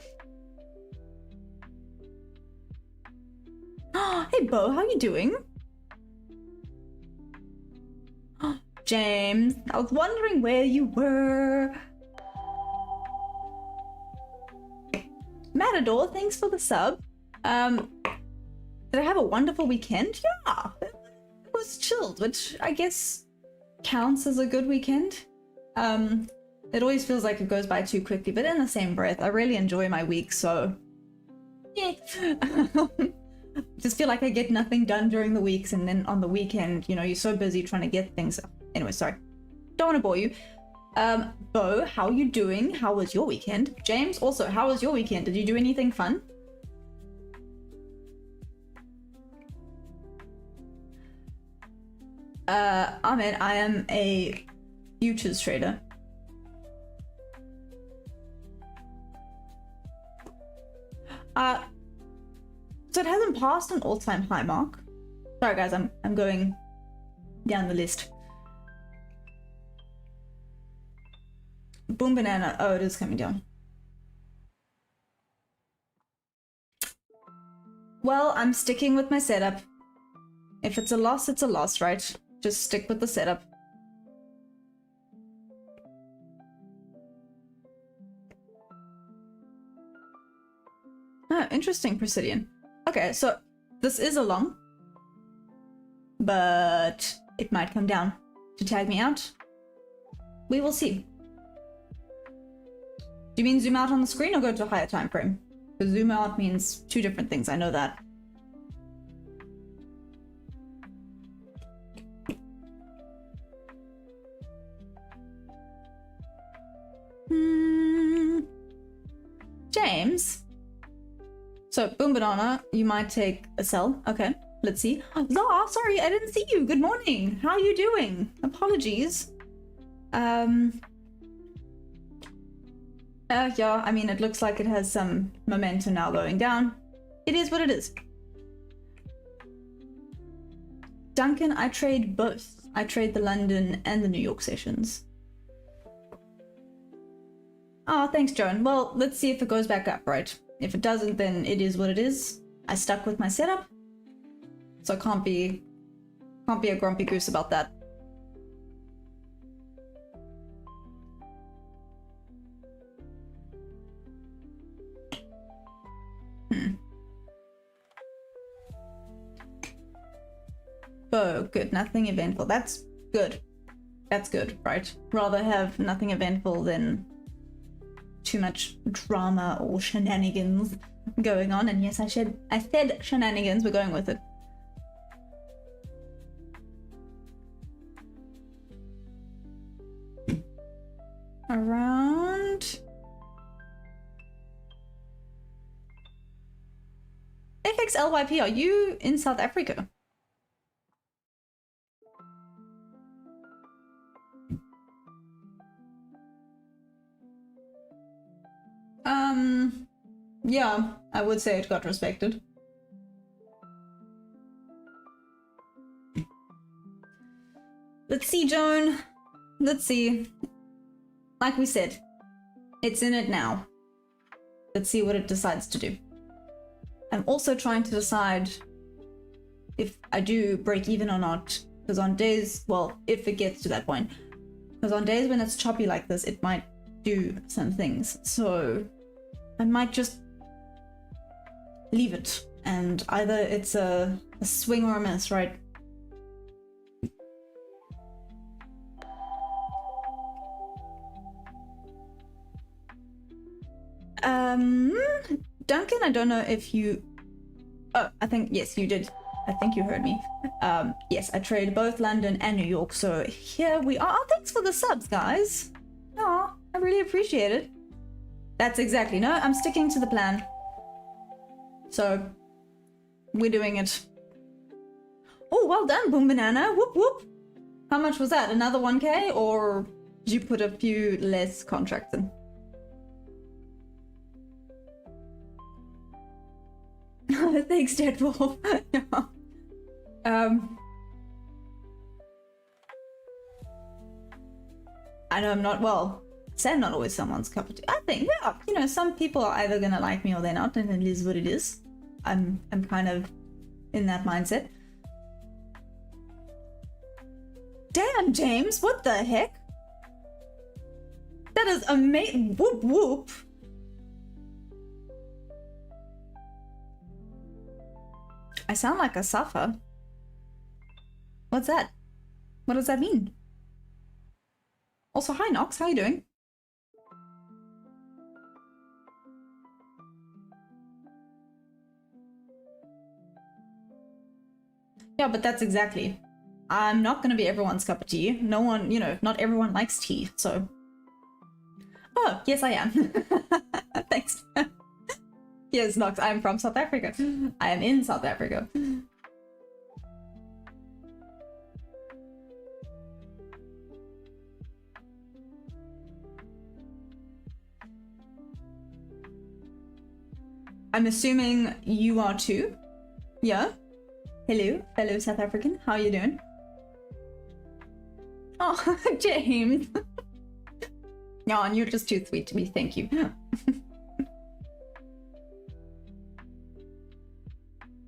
Oh, hey Bo, how you doing? Oh, James, I was wondering where you were. Matador, thanks for the sub. Did I have a wonderful weekend? Yeah, it was chilled, which I guess counts as a good weekend. It always feels like it goes by too quickly, but in the same breath, I really enjoy my week, so yeah. Just feel like I get nothing done during the weeks, and then on the weekend, you know, you're so busy trying to get things. Anyway, sorry, don't want to bore you. Bo, how are you doing? How was your weekend? James, also, how was your weekend? Did you do anything fun? Ahmed, I am a futures trader. So it hasn't passed an all-time high mark. Sorry guys, I'm going down the list. Boom Banana, oh, it is coming down. Well, I'm sticking with my setup. If it's a loss, it's a loss, right? Just stick with the setup. Oh, interesting, Presidian. Okay, so this is a long, but it might come down to tag me out. We will see. Do you mean zoom out on the screen or go to a higher time frame? Because zoom out means two different things, I know that. James? So, Boom Banana, you might take a sell. Okay, let's see. Oh, sorry, I didn't see you. Good morning. How are you doing? Apologies. Yeah, I mean, it looks like it has some momentum now going down. It is what it is. Duncan, I trade both. I trade the London and the New York sessions. Oh, thanks, Joan. Well, let's see if it goes back up, right? If it doesn't, then it is what it is. I stuck with my setup, so I can't be a grumpy goose about that. Oh, good. Nothing eventful. That's good. That's good, right? Rather have nothing eventful than too much drama or shenanigans going on. And yes, I said shenanigans, we're going with it. Around FXLYP, are you in South Africa? Yeah, I would say it got respected. Let's see, Joan. Let's see. Like we said, it's in it now. Let's see what it decides to do. I'm also trying to decide if I do break even or not, because on days, well, if it gets to that point, because on days when it's choppy like this, it might do some things. So I might just leave it, and either it's a swing or a miss, right? Duncan, I don't know if you... Oh, I think, yes, you did. I think you heard me. Yes, I trade both London and New York, so here we are. Oh, thanks for the subs, guys. Oh, I really appreciate it. That's exactly, no, I'm sticking to the plan. So, we're doing it. Oh, well done, Boom Banana. Whoop, whoop. How much was that? Another 1K, or did you put a few less contracts in? Thanks, Deadpool. I know I'm not, well, say I'm not always someone's cup of tea. I think, yeah, you know, some people are either gonna like me or they're not, and it is what it is. I'm kind of in that mindset. Damn, James, what the heck? That is amazing. Whoop, whoop. I sound like a suffer. What's that? What does that mean? Also, hi Nox, how you doing? Yeah, but that's exactly. I'm not gonna be everyone's cup of tea. No one, you know, not everyone likes tea, so. Oh, yes I am. Thanks. Yes, Nox, I'm from South Africa. I am in South Africa. I'm assuming you are too. Yeah? Hello, fellow South African. How are you doing? Oh, James. No, and you're just too sweet to me. Thank you.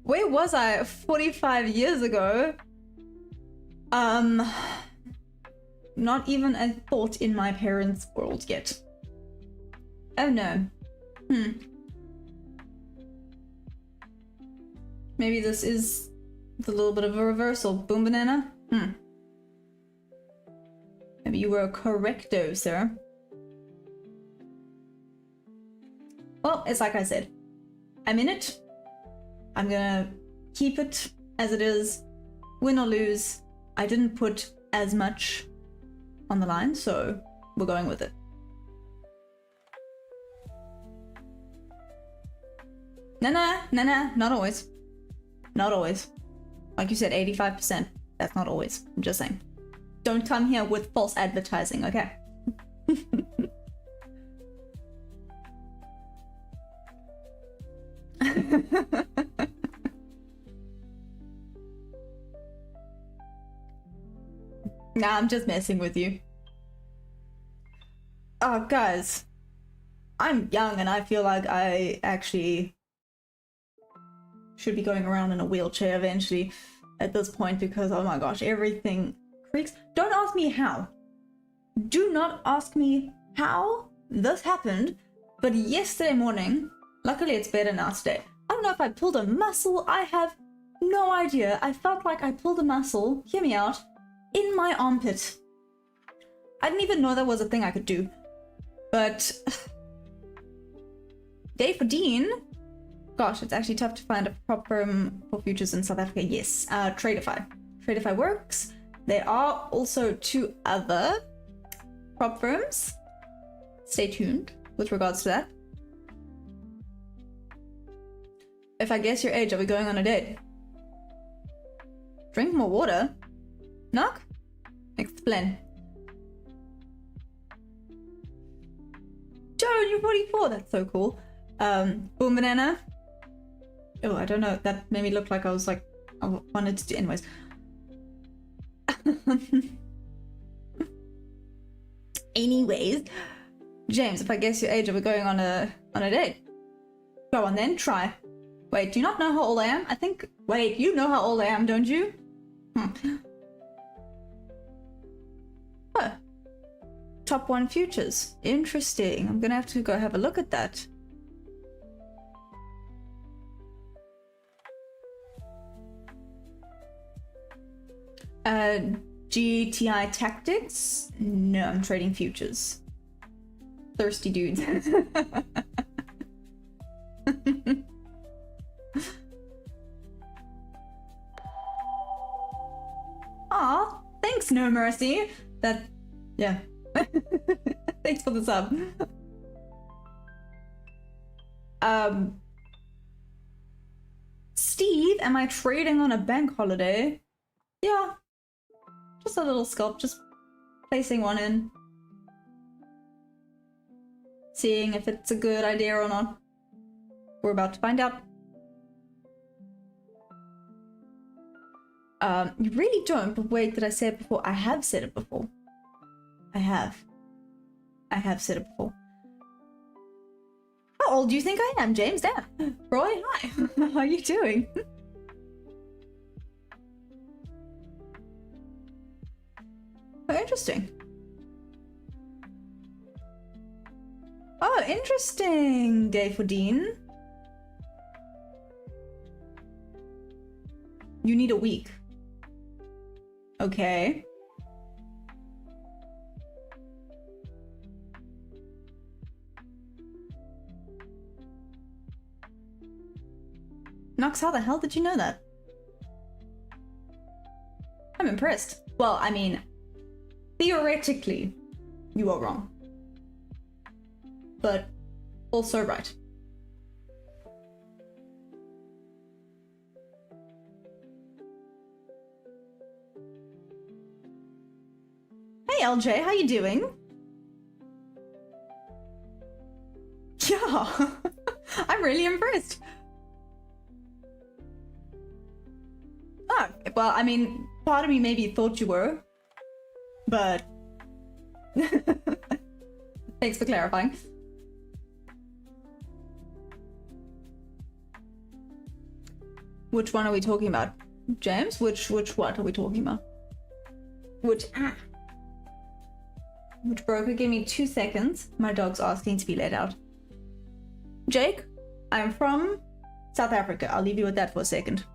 Where was I 45 years ago? Not even a thought in my parents' world yet. Oh no. Maybe this is a little bit of a reversal. Boom Banana? Maybe you were correcto, sir. Well, it's like I said. I'm in it. I'm gonna keep it as it is. Win or lose. I didn't put as much on the line, so we're going with it. Nah, not always. Not always. Like you said, 85%. That's not always. I'm just saying. Don't come here with false advertising, okay? Nah, I'm just messing with you. Oh, guys. I'm young and I feel like I actually should be going around in a wheelchair eventually at this point because, oh my gosh, everything creaks. Don't ask me how. Do not ask me how this happened, but yesterday morning, luckily it's better now today. I don't know if I pulled a muscle. I have no idea. I felt like I pulled a muscle, hear me out, in my armpit. I didn't even know that was a thing I could do. But Daytrading. Gosh, it's actually tough to find a prop firm for futures in South Africa. Yes, Tradeify. Tradeify works. There are also 2 other prop firms. Stay tuned with regards to that. If I guess your age, are we going on a date? Drink more water? Knock? Explain. Joe, you're 44. That's so cool. Boom banana. Oh, I don't know. That made me look like I was like, I wanted to do anyways. Anyways, James, if I guess your age, are we going on a date? Go on then, try. Wait, do you not know how old I am? I think. Wait, you know how old I am, don't you? Oh. Top 1 futures. Interesting. I'm gonna have to go have a look at that. GTI tactics? No, I'm trading futures. Thirsty dudes. Aw, thanks, No Mercy. That, yeah. Thanks for the sub. Steve, am I trading on a bank holiday? Yeah. Just a little scalp, just placing one in. Seeing if it's a good idea or not. We're about to find out. You really don't, but wait, did I say it before? I have said it before. I have said it before. How old do you think I am, James? Damn. Roy, hi. How are you doing? Oh, interesting. Oh, interesting, Daytrading. You need a week. Okay. Nox, how the hell did you know that? I'm impressed. Well, I mean, theoretically, you are wrong. But also right. Hey LJ, how you doing? Yeah, I'm really impressed. Oh, well, I mean, part of me maybe thought you were, but thanks for clarifying. Which one are we talking about? James, which what are we talking about? Which broker? Give me 2 seconds. My dog's asking to be let out. Jake, I'm from South Africa. I'll leave you with that for a second.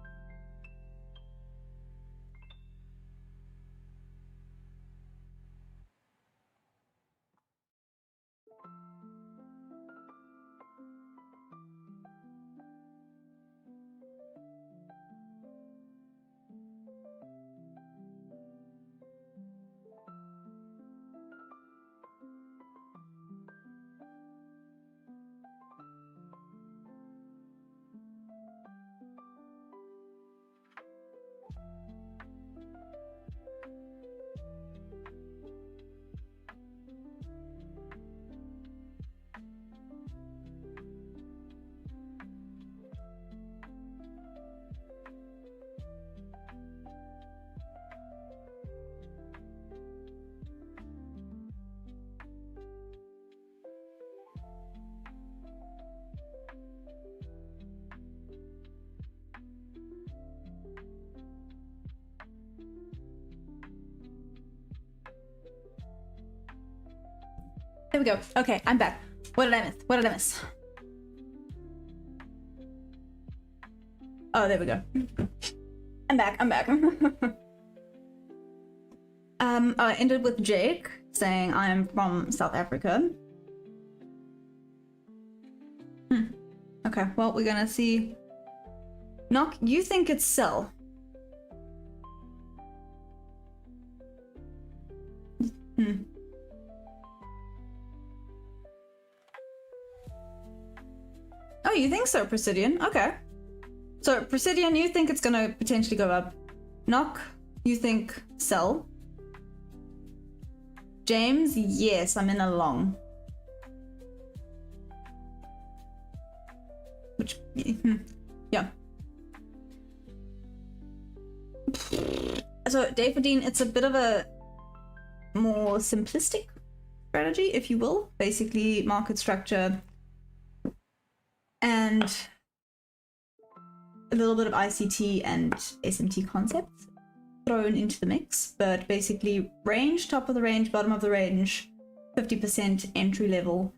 There we go. Okay, I'm back. What did I miss? What did I miss? Oh, there we go. I'm back. I ended with Jake. saying I am from South Africa. Okay, well, we're gonna see. Knock, you think it's sell. Oh, you think so, Presidian? Okay. So, Presidian, you think it's gonna potentially go up. Knock, you think sell. James, yes, I'm in a long. Which, yeah. So, Daytrading, it's a bit of a more simplistic strategy, if you will. Basically, market structure and a little bit of ICT and SMT concepts thrown into the mix, but basically range, top of the range, bottom of the range, 50% entry level,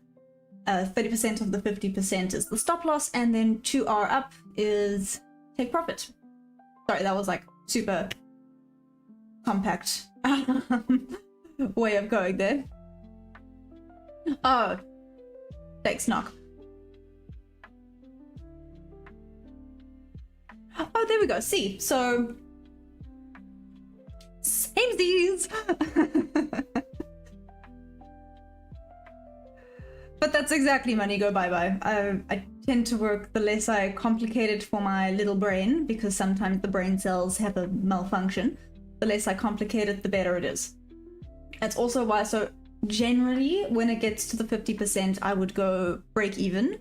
30% of the 50% is the stop loss, and then 2R up is take profit. Sorry, that was like super compact way of going there. Oh, thanks, Knock. Oh, there we go. See, so samesies. But that's exactly money go bye-bye. I tend to work the less I complicate it for my little brain, because sometimes the brain cells have a malfunction. The less I complicate it, the better it is. That's also why, so generally when it gets to the 50%, I would go break even.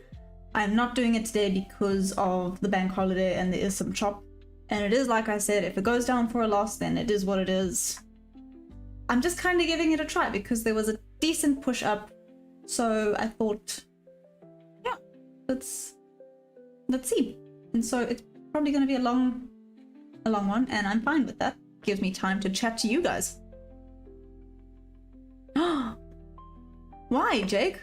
I'm not doing it today because of the bank holiday and there is some chop. And it is, like I said, if it goes down for a loss, then it is what it is. I'm just kind of giving it a try because there was a decent push up. So I thought, yeah, let's see. And so it's probably going to be a long one, and I'm fine with that. Gives me time to chat to you guys. Why, Jake?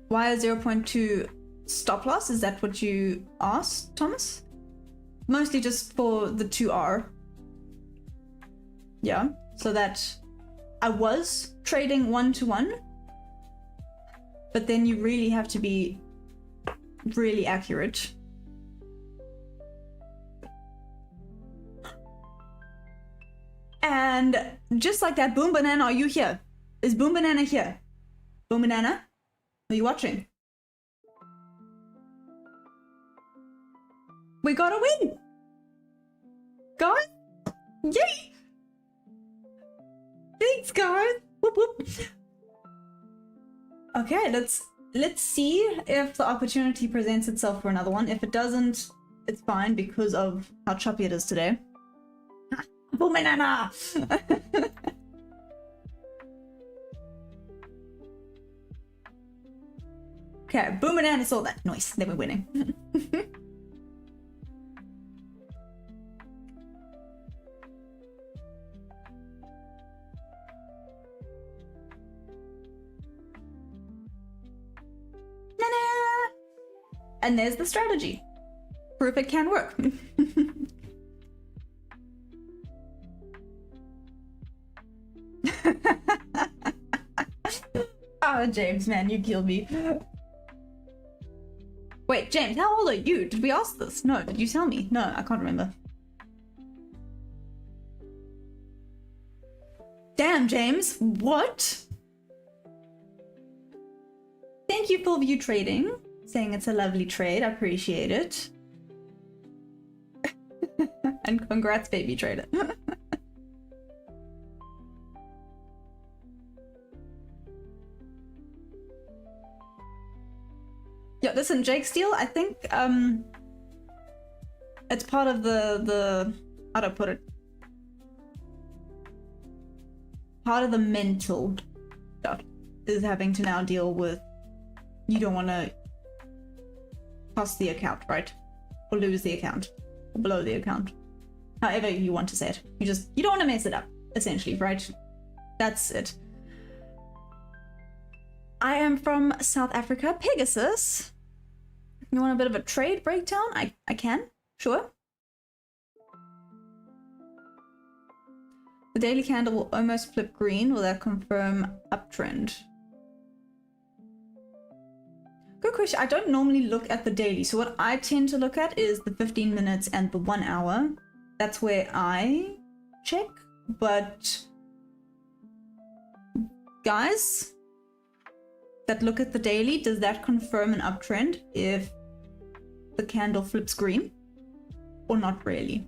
Why a 0.2 stop loss? Is that what you asked, Thomas? Mostly just for the 2R. Yeah, so that I was trading 1-to-1, but then you really have to be really accurate. And just like that, Boom Banana, are you here? Is Boom Banana here? Boom Banana, are you watching? We got a win! Guys! Yay! Thanks, guys! Whoop whoop! Okay, let's see if the opportunity presents itself for another one. If it doesn't, it's fine because of how choppy it is today. Boom Banana! Okay, Boom Banana saw that noise. Then we're winning. And there's the strategy. Proof it can work. Oh, James, man, you killed me. Wait, James, how old are you? Did we ask this? No, did you tell me? No, I can't remember. Damn, James, what? Thank you for view trading. Saying it's a lovely trade, I appreciate it. And congrats, baby trader. Yeah, listen, Jake Steele, I think it's part of the how do I put it? Part of the mental stuff is having to now deal with, you don't want to pass the account, right? Or lose the account, or blow the account. However you want to say it. You don't want to mess it up, essentially, right? That's it. I am from South Africa, Pegasus. You want a bit of a trade breakdown? I can, sure. The daily candle will almost flip green. Will that confirm uptrend? Good question. I don't normally look at the daily. So what I tend to look at is the 15 minutes and the 1 hour. That's where I check. But guys that look at the daily, does that confirm an uptrend if the candle flips green? Or not really?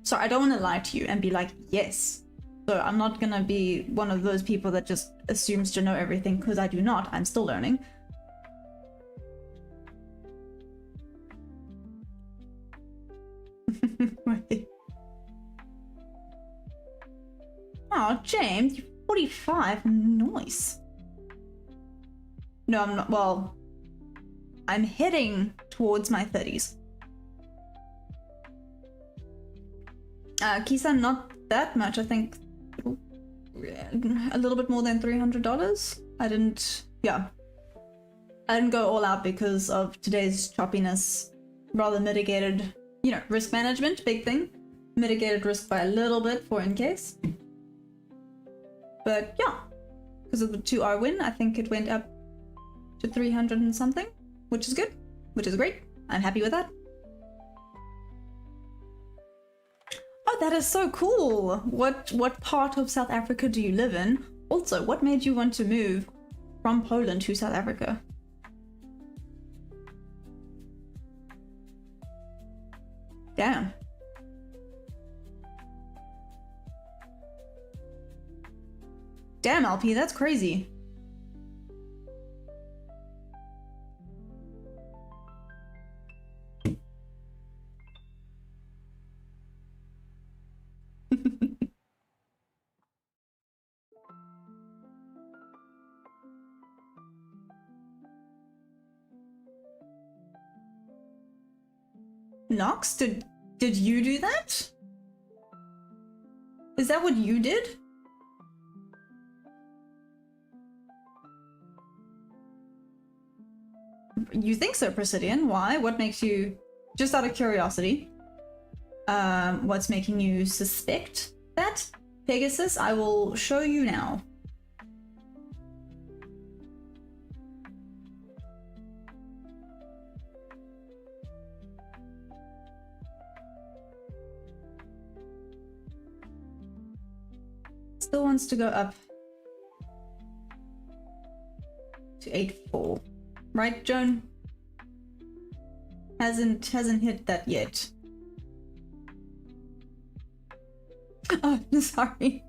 So I don't want to lie to you and be like, yes. So I'm not going to be one of those people that just assumes to know everything, because I do not. I'm still learning. Oh, James, you're 45. Nice. No, I'm not. Well, I'm heading towards my 30s. Kisa, not that much. I think a little bit more than $300. I didn't go all out because of today's choppiness. Rather mitigated, you know, risk management, big thing. Mitigated risk by a little bit for in case. But yeah, because of the 2R win, I think it went up to 300 and something, which is good, which is great. I'm happy with that. Oh, that is so cool. What part of South Africa do you live in? Also, what made you want to move from Poland to South Africa? Damn. Damn, LP, that's crazy. Nox, did you do that? Is that what you did? You think so, Presidian? Why? What makes you, just out of curiosity, what's making you suspect that? Pegasus, I will show you now. Still wants to go up to 8.4. Right, Joan? Hasn't hit that yet. Oh, sorry.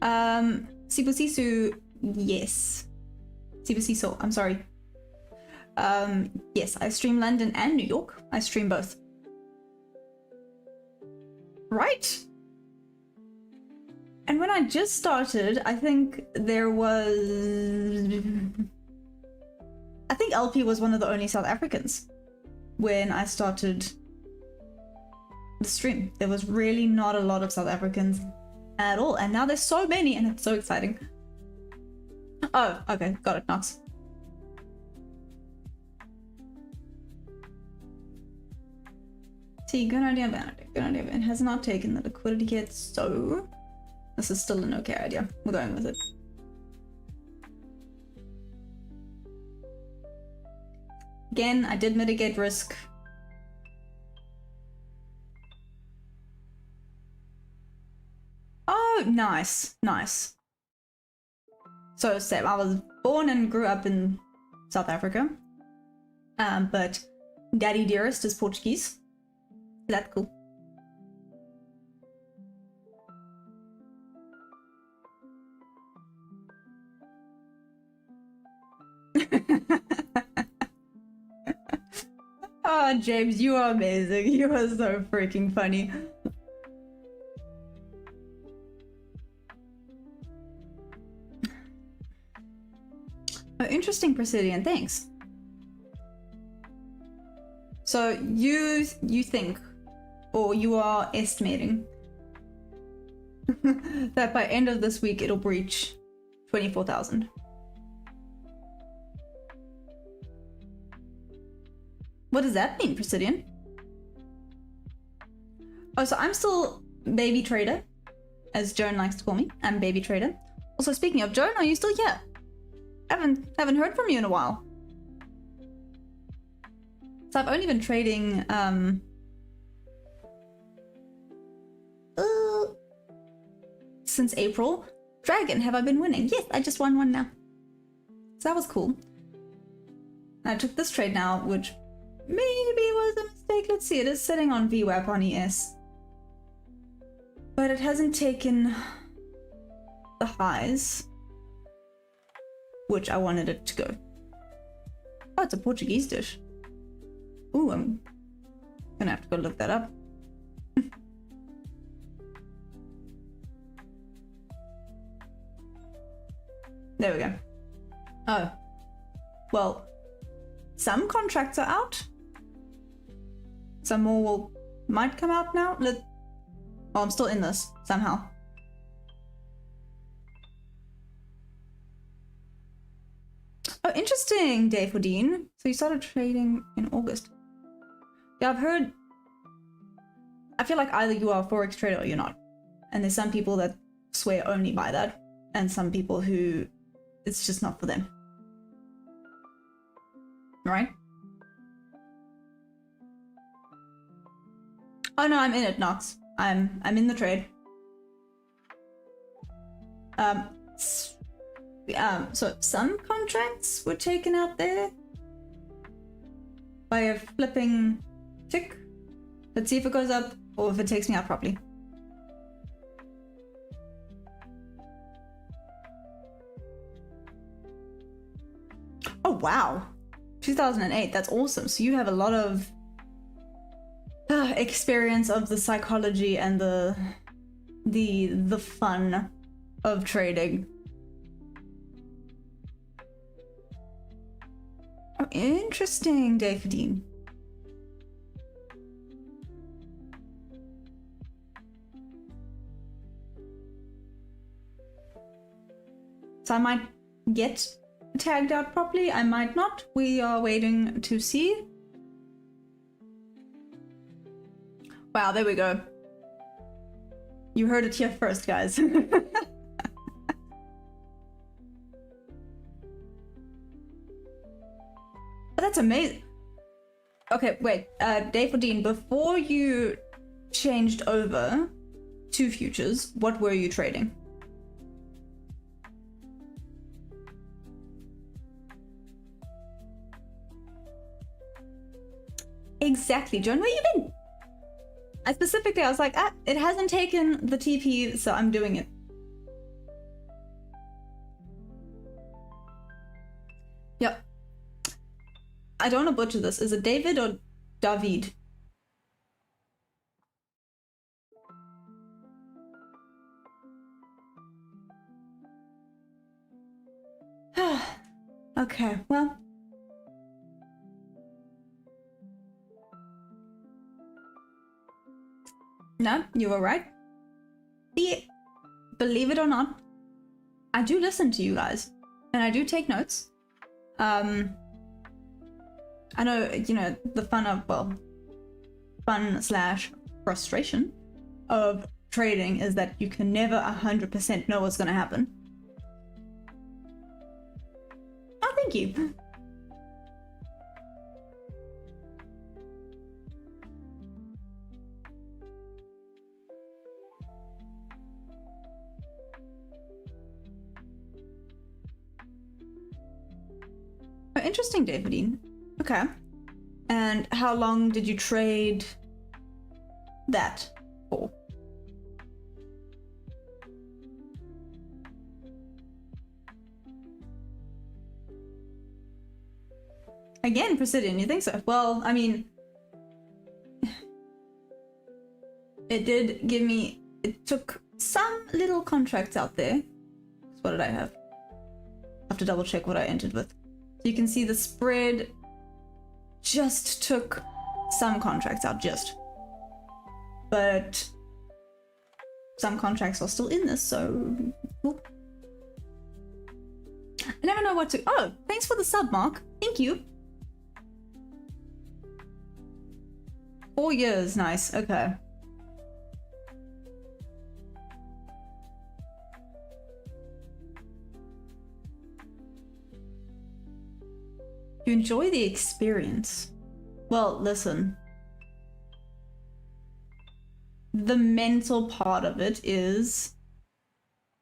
Sibusisu, yes. Sibusiso, I'm sorry. Yes, I stream London and New York. I stream both. Right? And when I just started, I think there was... I think LP was one of the only South Africans when I started the stream. There was really not a lot of South Africans at all. And now there's so many and it's so exciting. Oh, okay. Got it, Nox. See, good idea, bad idea. Good idea, it has not taken the liquidity yet, so... This is still an okay idea. We're going with it. Again, I did mitigate risk. Oh, nice. Nice. So, Seb, I was born and grew up in South Africa. But Daddy Dearest is Portuguese. That's cool. Oh, James, you are amazing. You are so freaking funny. Oh, interesting, Presidian. Thanks. So you think, or you are estimating, that by end of this week it'll breach 24,000. What does that mean, Presidian? Oh, so I'm still baby trader, as Joan likes to call me. I'm baby trader. Also, speaking of Joan, are you still here? Haven't heard from you in a while. So I've only been trading since April. Dragon, have I been winning? Yes, I just won one now. So that was cool. I took this trade now, which maybe was a mistake. Let's see, it is sitting on VWAP on ES. But it hasn't taken the highs, which I wanted it to go. Oh, it's a Portuguese dish. Ooh, I'm gonna have to go look that up. There we go. Oh. Well, some contracts are out. Some more might come out now. Oh, I'm still in this somehow. Oh, interesting, Dave Dean. So you started trading in August. Yeah, I've heard. I feel like either you are a Forex trader or you're not. And there's some people that swear only by that, and some people who it's just not for them. Right? Oh no, I'm in it, Nox. I'm in the trade. So some contracts were taken out there by a flipping tick. Let's see if it goes up or if it takes me out properly. Oh wow, 2008. That's awesome. So you have a lot of experience of the psychology and the fun of trading. Oh, interesting, Dave Dean. So I might get tagged out properly, I might not. We are waiting to see. Wow, there we go. You heard it here first, guys. Oh, that's amazing. Okay, wait, Dave Dean, before you changed over to futures, what were you trading? Exactly, Joan, where you been? I was like, it hasn't taken the TP, so I'm doing it. Yep. I don't want to butcher this. Is it David or David? Okay, well. No, you were right. Believe it or not, I do listen to you guys, and I do take notes. I know, you know, the fun of, well, fun/frustration of trading is that you can never 100% know what's going to happen. Oh, thank you. Oh, interesting, Davidine. Okay. And how long did you trade that for? Again, Presidian, you think so? Well, I mean, it did give me, it took some little contracts out there. What did I have? I have to double check what I entered with. So you can see the spread just took some contracts out, but some contracts are still in this, so cool. I never know what to. Oh, thanks for the sub, Mark. Thank you. 4 years, nice, okay. You enjoy the experience. Well, listen. The mental part of it is,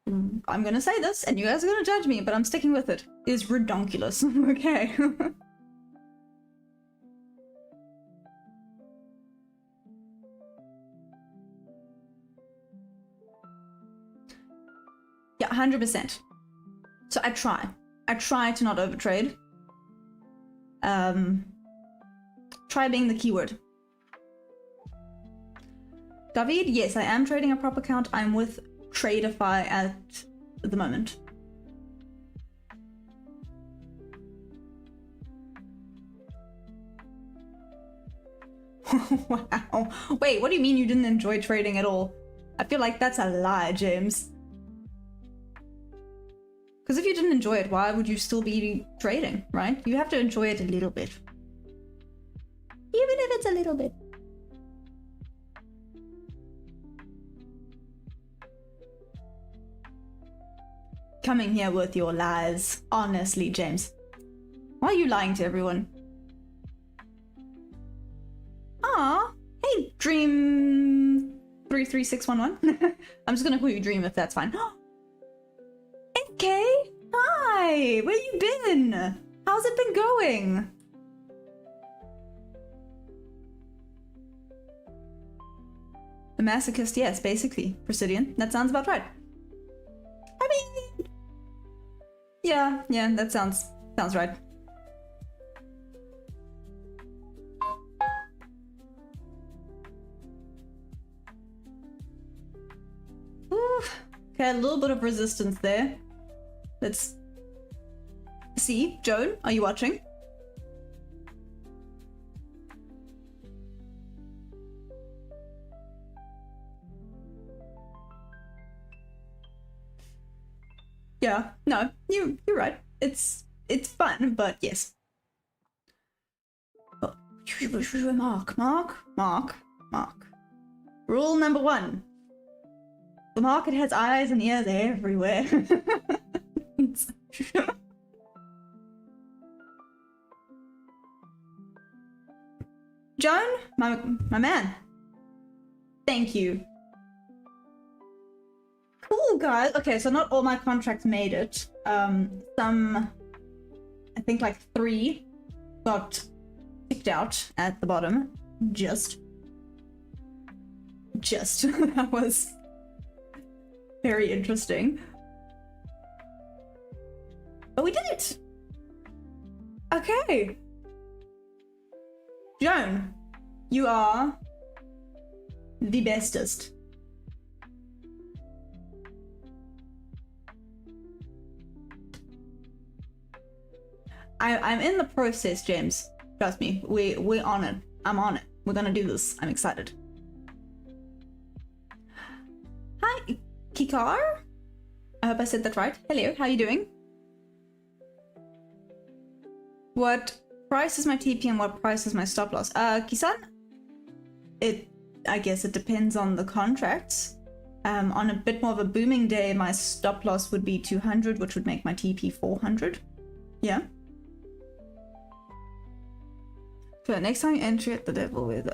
I'm gonna say this, and you guys are gonna judge me, but I'm sticking with it, is redonkulous, okay? Yeah, 100%. So I try to not overtrade. Try being the keyword. David, yes, I am trading a prop account. I'm with Tradeify at the moment. Wow. Wait, what do you mean you didn't enjoy trading at all? I feel like that's a lie, James. Because if you didn't enjoy it, why would you still be trading, right? You have to enjoy it a little bit. Even if it's a little bit. Coming here with your lies. Honestly, James. Why are you lying to everyone? Ah, hey, Dream 33611. I'm just gonna call you Dream if that's fine. Okay, hi, where you been? How's it been going? The masochist, yes, basically, Presidian. That sounds about right. I mean, yeah, that sounds right. Oof. Okay, a little bit of resistance there. Let's see. Joan, are you watching? Yeah, no, you're right. It's fun, but yes. Oh, Mark. Rule number 1. The market has eyes and ears everywhere. Joan, my man. Thank you. Cool, guys. Okay, so not all my contracts made it. Some, I think like 3 got kicked out at the bottom. Just. That was very interesting. But we did it! Okay. Joan, you are the bestest. I'm in the process, James. Trust me, we're on it. I'm on it. We're gonna do this. I'm excited. Hi, Kikar? I hope I said that right. Hello, how are you doing? What price is my TP and what price is my stop loss? Kisan? I guess it depends on the contracts. On a bit more of a booming day, my stop loss would be 200, which would make my TP 400. Yeah. So next time you enter at the level with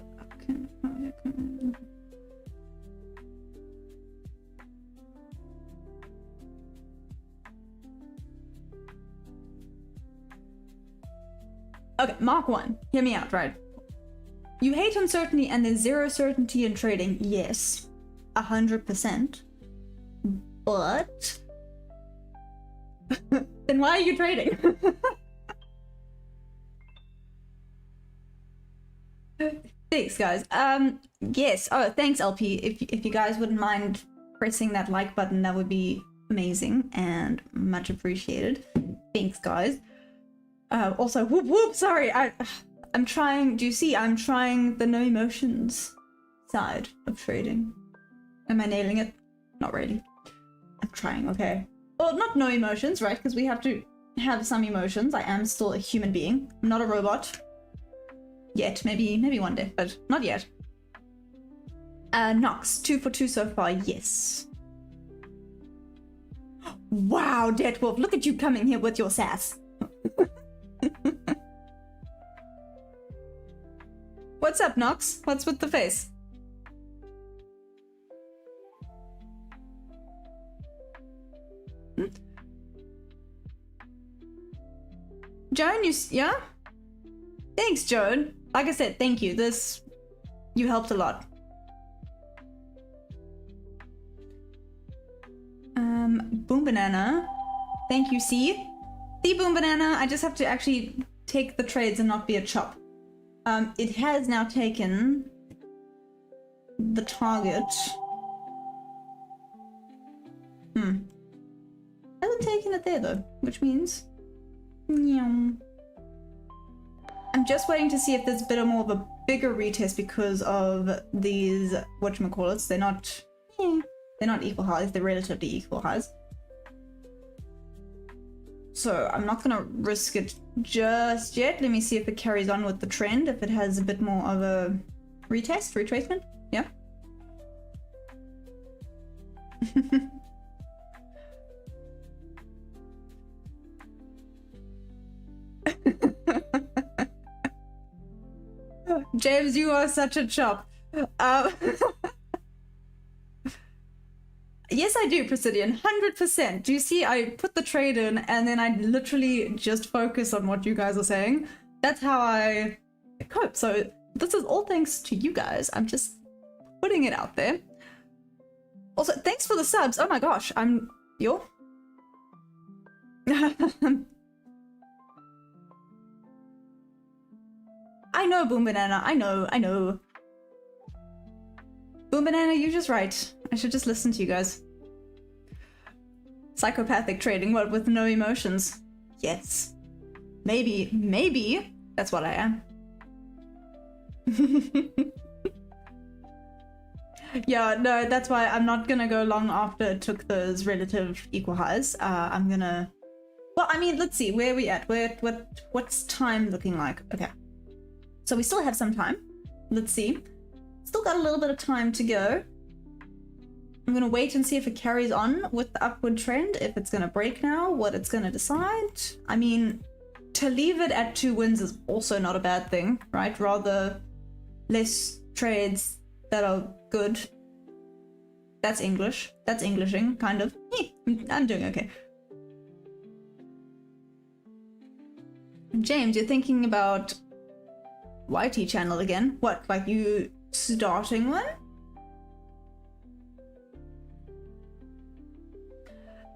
okay, Mark 1. Hear me out, right? You hate uncertainty and there's zero certainty in trading. Yes, 100%. But then why are you trading? Thanks, guys. Yes. Oh, thanks, LP. If you guys wouldn't mind pressing that like button, that would be amazing and much appreciated. Thanks, guys. Also, whoop. Sorry, I'm trying. Do you see? I'm trying the no emotions side of trading. Am I nailing it? Not really. I'm trying. Okay. Well, not no emotions, right? Because we have to have some emotions. I am still a human being. I'm not a robot. Yet, maybe one day, but not yet. Nox, 2 for 2 so far, yes. Wow, Deadwolf, look at you coming here with your sass. What's up, Nox? What's with the face? Joan, yeah? Thanks, Joan. Like I said, thank you. You helped a lot. Boom Banana. Thank you, C. The Boom Banana, I just have to actually take the trades and not be a chop. It has now taken the target. Hasn't taken it there though, which means... I'm just waiting to see if there's a bit more of a bigger retest because of these whatchamacallits. They're not equal highs, they're relatively equal highs. So I'm not gonna risk it just yet. Let me see if it carries on with the trend, if it has a bit more of a retracement. Yeah. James, you are such a chop. Yes, I do, Presidian, 100%. Do you see, I put the trade in and then I literally just focus on what you guys are saying. That's how I cope. So this is all thanks to you guys. I'm just putting it out there. Also, thanks for the subs. Oh my gosh, you're... I know, Boom Banana. I know. Boom Banana, you're just right. I should just listen to you guys. Psychopathic trading, what, with no emotions? Yes. Maybe that's what I am. Yeah, no, that's why I'm not gonna go long after it took those relative equal highs. I'm gonna... Well, I mean, let's see, where are we at? What's time looking like? Okay. So we still have some time. Let's see. Still got a little bit of time to go. I'm gonna wait and see if it carries on with the upward trend, if it's gonna break now, what it's gonna decide. I mean, to leave it at 2 wins is also not a bad thing, right? Rather less trades that are good. That's English. That's Englishing, kind of. I'm doing okay. James, you're thinking about YT channel again? What, like you starting one?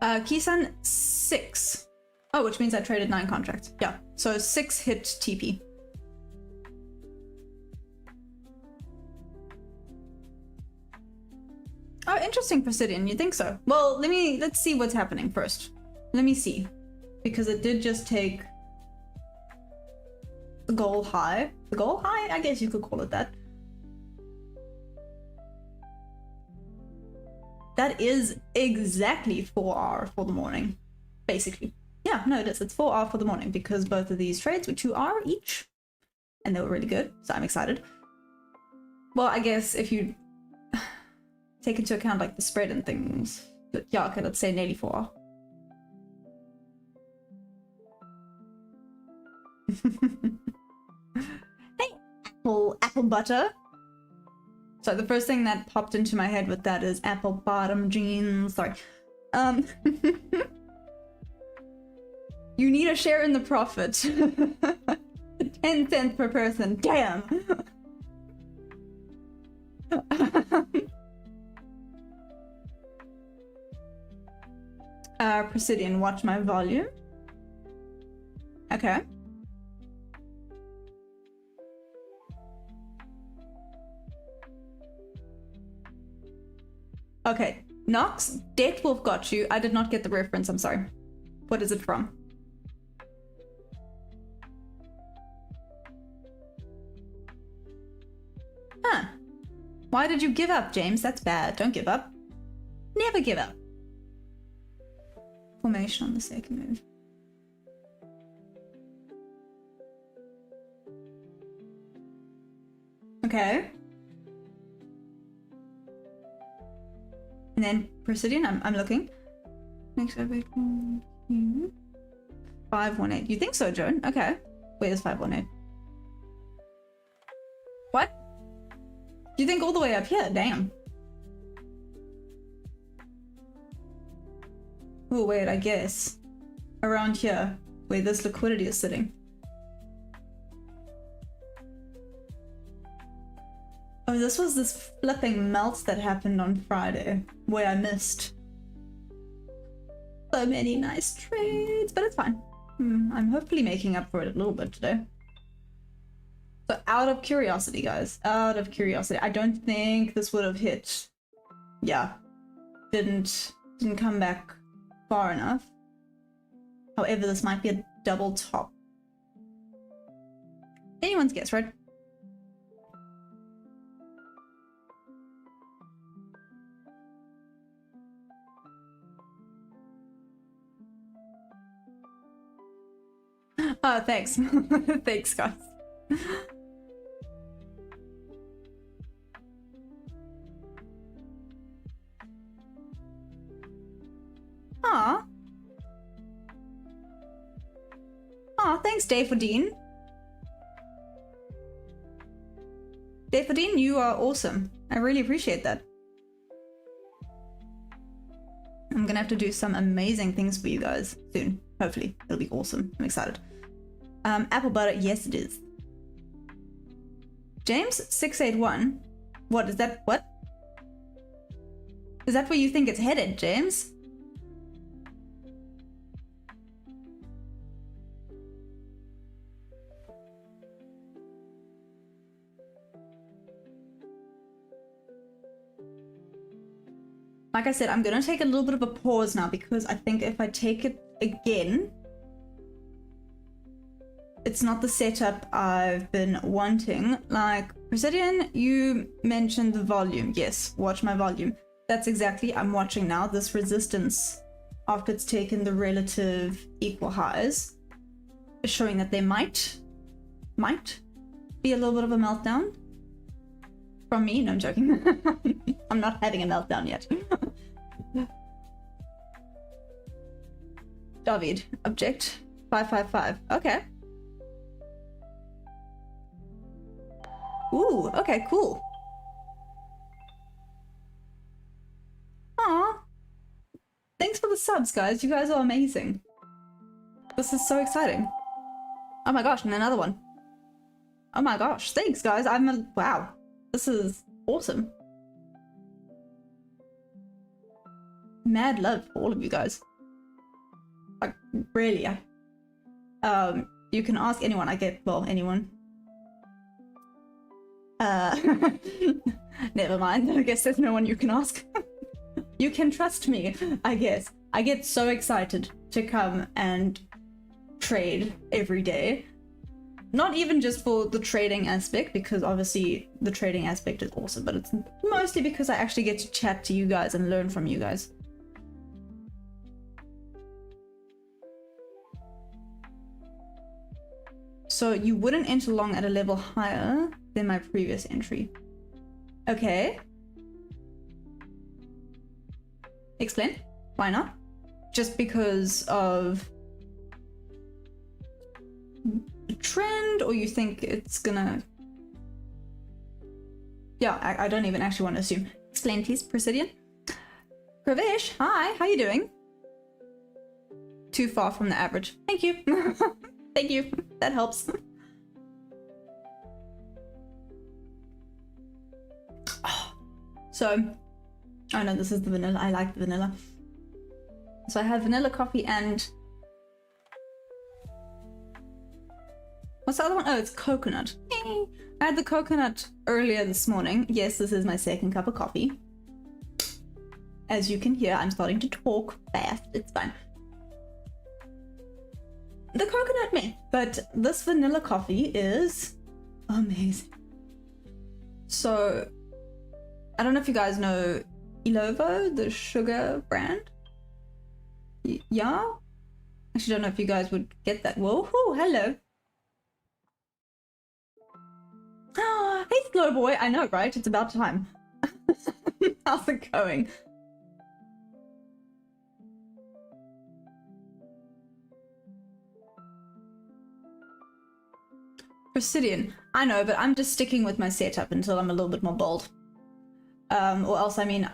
Kisan 6. Oh, which means I traded 9 contracts. Yeah, so 6 hit TP. Oh, interesting, Presidian. You think so? Well, let's see what's happening first. Let me see, because it did just take the goal high. The goal high? I guess you could call it that. That is exactly 4R for the morning, basically. Yeah, no, it is. It's 4R for the morning because both of these trades were 2R each, and they were really good, so I'm excited. Well, I guess if you take into account like the spread and things, but yeah, okay, let's say nearly 4R. Hey, apple butter. So the first thing that popped into my head with that is apple bottom jeans. Sorry. You need a share in the profit. 10 cents per person. Damn. Presidian, watch my volume. Okay. Okay, Nox, Deathwolf got you. I did not get the reference, I'm sorry. What is it from? Huh. Why did you give up, James? That's bad. Don't give up. Never give up. Formation on the second move. Okay. And then Presidian, I'm looking. Next over 518. You think so, Joan? Okay. Where's 518? What? You think all the way up here? Damn. Oh, wait, I guess. Around here, where this liquidity is sitting. Oh, this was this flipping melt that happened on Friday, where I missed so many nice trades, but it's fine. I'm hopefully making up for it a little bit today. So out of curiosity, guys, out of curiosity, I don't think this would have hit. Yeah, didn't come back far enough. However, this might be a double top. Anyone's guess, right? Oh, thanks. Thanks, guys. Aw. Aw, thanks, Daytrading. Daytrading, you are awesome. I really appreciate that. I'm gonna have to do some amazing things for you guys soon. Hopefully, it'll be awesome. I'm excited. Apple butter, yes it is. James 681. What is that? What? Is that where you think it's headed, James? Like I said, I'm gonna take a little bit of a pause now because I think if I take it again, it's not the setup I've been wanting. Like, Presidian, you mentioned the volume. Yes, watch my volume. That's exactly, I'm watching now, this resistance after it's taken the relative equal highs, is showing that there might be a little bit of a meltdown. From me? No, I'm joking. I'm not having a meltdown yet. David, object 555. Okay. Ooh, okay, cool. Aw. Thanks for the subs, guys. You guys are amazing. This is so exciting. Oh my gosh, and another one. Oh my gosh, thanks, guys. Wow. This is awesome. Mad love for all of you guys. Like, really. You can ask anyone. Anyone. Never mind. I guess there's no one you can ask. You can trust me, I guess. I get so excited to come and trade every day. Not even just for the trading aspect, because obviously the trading aspect is awesome, but it's mostly because I actually get to chat to you guys and learn from you guys. So you wouldn't enter long at a level higher than my previous entry. Okay. Explain. Why not? Just because of a trend, or you think it's gonna... Yeah, I don't even actually want to assume. Explain, please, Presidian. Pravesh, hi, how you doing? Too far from the average. Thank you. Thank you. That helps. So, oh no, this is the vanilla. I like the vanilla. So I have vanilla coffee and... What's the other one? Oh, it's coconut. I had the coconut earlier this morning. Yes, this is my second cup of coffee. As you can hear, I'm starting to talk fast. It's fine. The coconut me, but this vanilla coffee is amazing. So, I don't know if you guys know Ilovo, the sugar brand. Yeah? Actually, don't know if you guys would get that. Whoa, hello. Hey, Slow Boy. I know, right? It's about time. How's it going? Presidian. I know, but I'm just sticking with my setup until I'm a little bit more bold. Or else, I mean,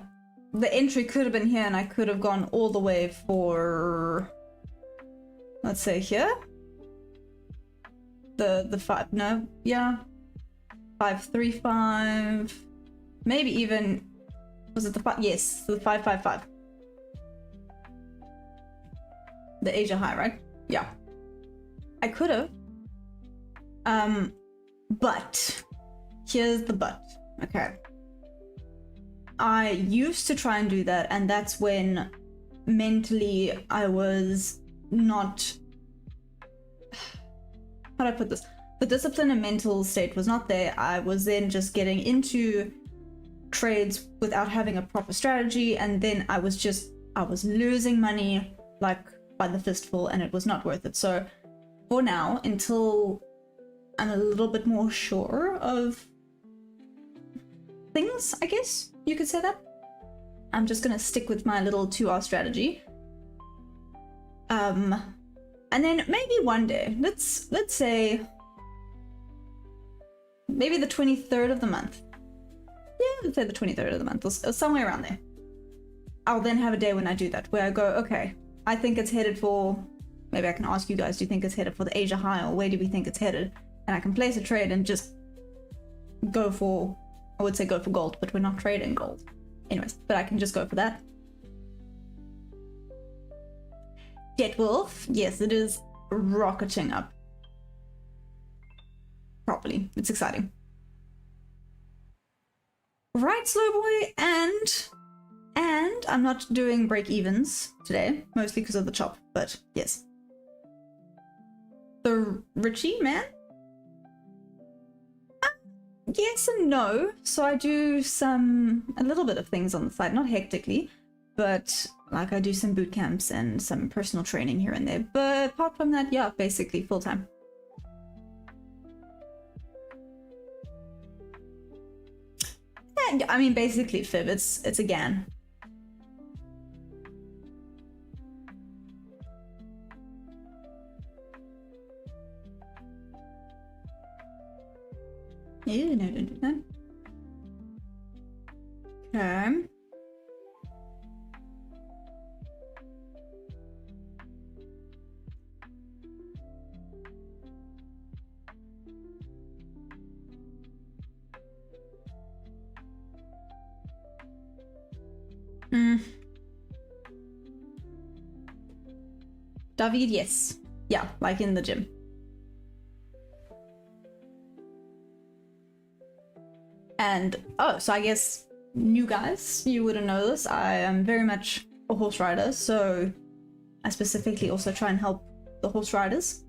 the entry could have been here and I could have gone all the way for, let's say here. The 5, no, yeah. 535. Maybe even, was it the 5? Yes, the 555. The Asia high, right? Yeah. I could have. But here's the but. Okay. I used to try and do that, and that's when mentally I was not, how do I put this? The discipline and mental state was not there. I was then just getting into trades without having a proper strategy, and then I was losing money like by the fistful, and it was not worth it. So for now, until I'm a little bit more sure of things, I guess you could say that, I'm just gonna stick with my little 2R strategy. And then maybe one day, let's say maybe the 23rd of the month. Yeah, let's say the 23rd of the month, or somewhere around there. I'll then have a day when I do that, where I go, okay, I think it's headed for, maybe I can ask you guys, do you think it's headed for the Asia high, or where do we think it's headed? And I can place a trade and just go for, I would say go for gold, but we're not trading gold. Anyways, but I can just go for that. Jet Wolf, yes, it is rocketing up. Properly, it's exciting. Right, slow boy, and I'm not doing break evens today, mostly because of the chop, but yes. The Richie man? Yes and no. So I do a little bit of things on the side, not hectically, but like I do some boot camps and some personal training here and there. But apart from that, yeah, basically full time. And I mean, basically fib. It's a GAN. Yeah, no, don't do that. Okay. David, yes. Yeah, like in the gym. And, oh, so I guess new guys, you wouldn't know this. I am very much a horse rider, so I specifically also try and help the horse riders.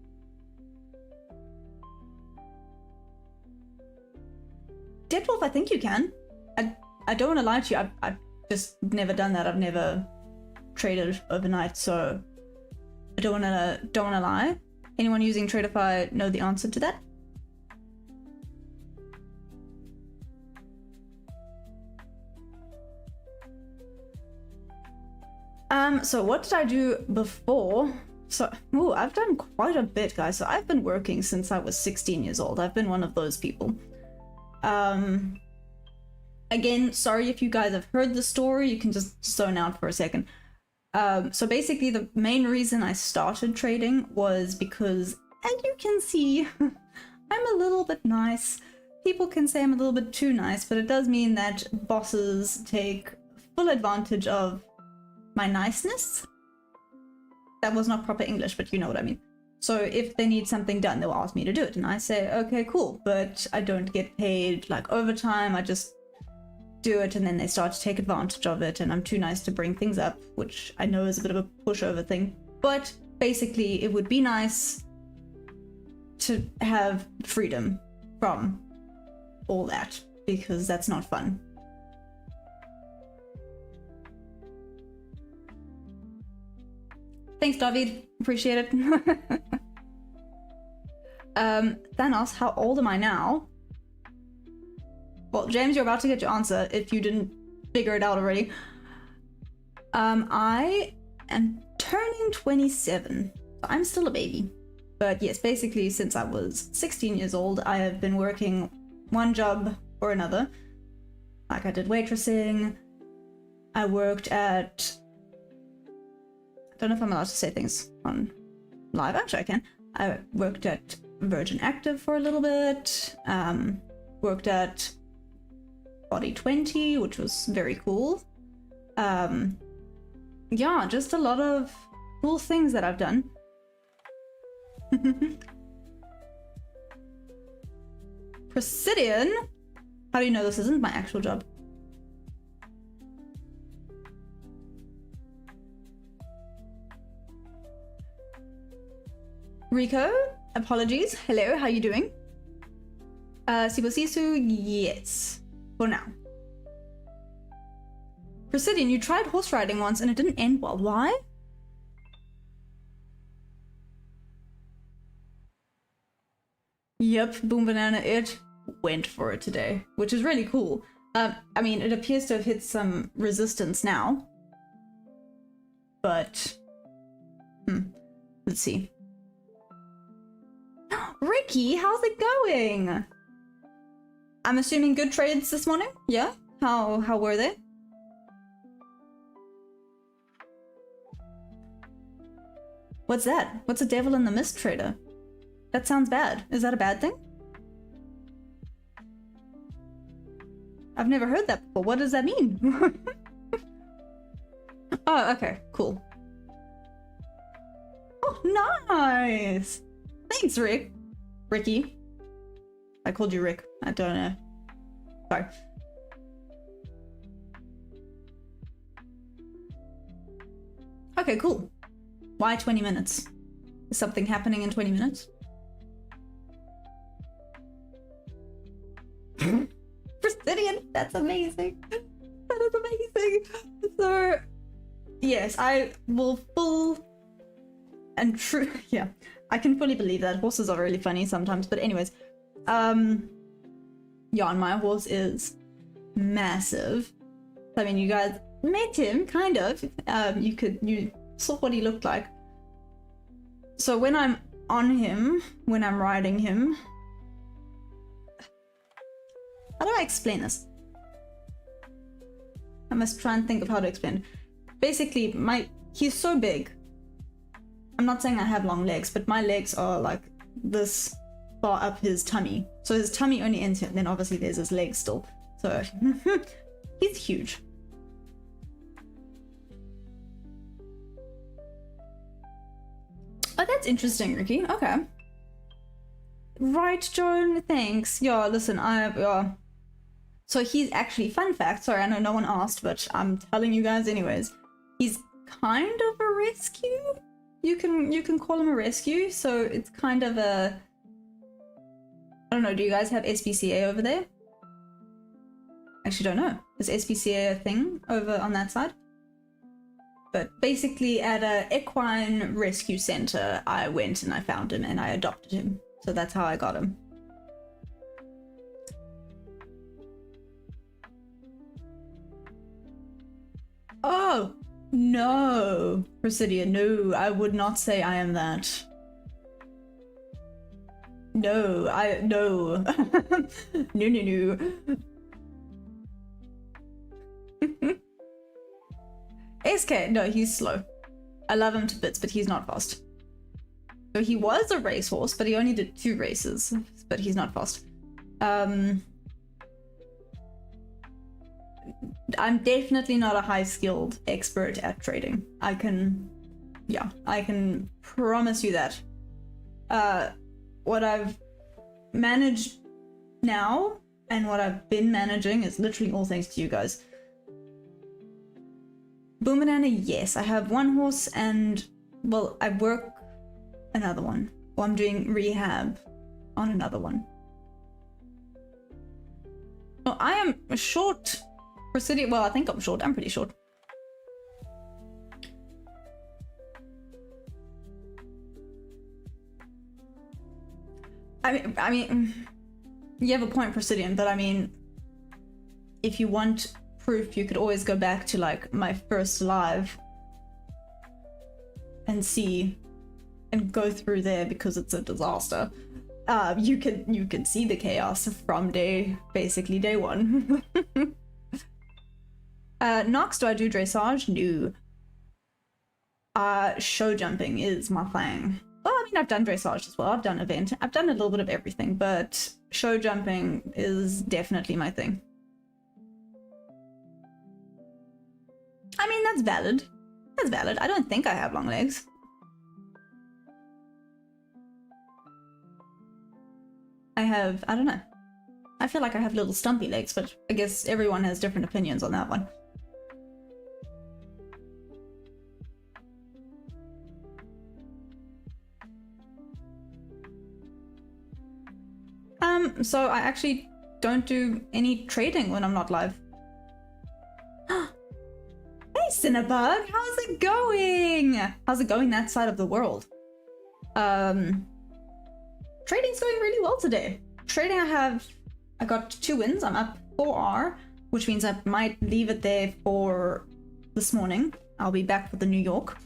Deadwolf, I think you can. I don't want to lie to you. I've just never done that. I've never traded overnight, so I don't want to lie. Anyone using Tradeify know the answer to that? So what did I do before? So, I've done quite a bit, guys. So I've been working since I was 16 years old. I've been one of those people. Again, sorry if you guys have heard the story. You can just zone out for a second. So basically the main reason I started trading was because, as you can see, I'm a little bit nice. People can say I'm a little bit too nice, but it does mean that bosses take full advantage of my niceness. That was not proper English, but you know what I mean. So if they need something done, they'll ask me to do it. And I say, okay, cool, but I don't get paid like overtime. I just do it, and then they start to take advantage of it, and I'm too nice to bring things up, which I know is a bit of a pushover thing. But basically, it would be nice to have freedom from all that, because that's not fun. Thanks, David. Appreciate it. Thanos, how old am I now? Well, James, you're about to get your answer if you didn't figure it out already. I am turning 27. I'm still a baby, But yes, basically since I was 16 years old, I have been working one job or another. Like I did waitressing, I worked at, I don't know if I'm allowed to say things on live, actually I can. I worked at Virgin Active for a little bit, worked at Body 20, which was very cool. Yeah, just a lot of cool things that I've done. Presidian? How do you know this isn't my actual job? Rico, apologies. Hello, how you doing? Sibosisu, yes. For now. Presidian, you tried horse riding once and it didn't end well. Why? Yep, Boom Banana, it went for it today, which is really cool. I mean, it appears to have hit some resistance now. But, let's see. Ricky, how's it going? I'm assuming good trades this morning? Yeah? How were they? What's that? What's a devil in the mist trader? That sounds bad. Is that a bad thing? I've never heard that before. What does that mean? Oh, okay. Cool. Oh, nice! Thanks, Rick. Ricky. I called you Rick. I don't know. Sorry. Okay, cool. Why 20 minutes? Is something happening in 20 minutes? Presidian! That's amazing! That is amazing! So, yes, I will yeah, I can fully believe that. Horses are really funny sometimes, but anyways, yeah, and my horse is massive. I mean, you guys met him, kind of. You saw what he looked like. So when I'm on him, when I'm riding him, how do I explain this? I must try and think of how to explain. Basically, he's so big. I'm not saying I have long legs, but my legs are like this far up his tummy. So his tummy only ends here, and then obviously there's his legs still. So he's huge. Oh, that's interesting, Ricky. Okay. Right, Joan, thanks. Yeah, listen, so he's actually, fun fact, sorry, I know no one asked, but I'm telling you guys anyways. He's kind of a rescue? You can call him a rescue, so it's kind of a... I don't know, do you guys have SPCA over there? Actually don't know. Is SPCA a thing over on that side? But basically at a equine rescue center, I went and I found him and I adopted him. So that's how I got him. Oh, no. Presidia, no, I would not say I am that. No, no. No. SK, no, he's slow. I love him to bits, but he's not fast. So he was a racehorse, but he only did 2 races, but he's not fast. I'm definitely not a high-skilled expert at trading. I can promise you that. What I've managed now and what I've been managing is literally all thanks to you guys. Boom Banana, yes, I have one horse and, well, I work another one. Or I'm doing rehab on another one. Well, I am short for city. Well, I think I'm short. I'm pretty short. I mean, you have a point, Presidian, but I mean, if you want proof, you could always go back to like my first live and see and go through there because it's a disaster. You can see the chaos from basically day one. Nox, do I do dressage? No. Show jumping is my thing. Well, I mean, I've done dressage as well. I've done event. I've done a little bit of everything, but show jumping is definitely my thing. I mean, that's valid. That's valid. I don't think I have long legs. I don't know. I feel like I have little stumpy legs, but I guess everyone has different opinions on that one. So I actually don't do any trading when I'm not live. Hey Cinnabug, how's it going? How's it going that side of the world? Trading's going really well today. Trading, I got 2 wins. I'm up 4R, which means I might leave it there for this morning. I'll be back for the New York.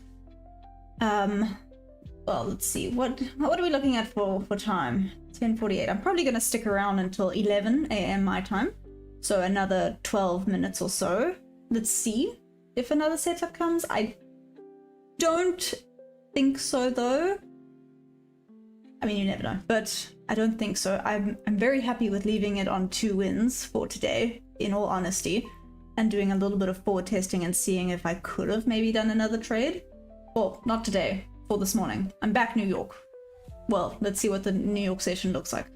Well, let's see. What are we looking at for time? 10:48. I'm probably going to stick around until 11 a.m. my time. So another 12 minutes or so. Let's see if another setup comes. I don't think so, though. I mean, you never know, but I don't think so. I'm very happy with leaving it on 2 wins for today, in all honesty, and doing a little bit of forward testing and seeing if I could have maybe done another trade. Well, not today, for this morning. I'm back New York. Well, let's see what the New York session looks like.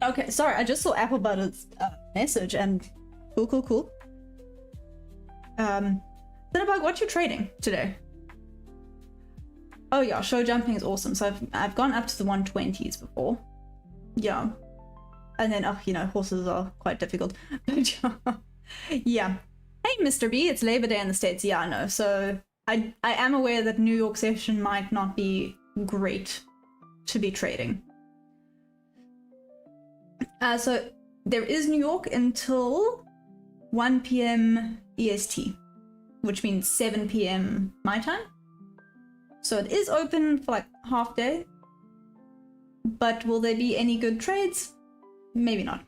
Okay, sorry, I just saw Apple Butter's message and cool. Cinnabug, what you trading today? Oh yeah, show jumping is awesome. So I've gone up to the 120s before. Yeah. And then, you know, horses are quite difficult. But yeah. Hey, Mr. B, it's Labor Day in the States. Yeah, I know. So I am aware that New York session might not be great to be trading. So there is New York until 1 p.m. EST, which means 7 p.m. my time. So it is open for like half day. But will there be any good trades? Maybe not.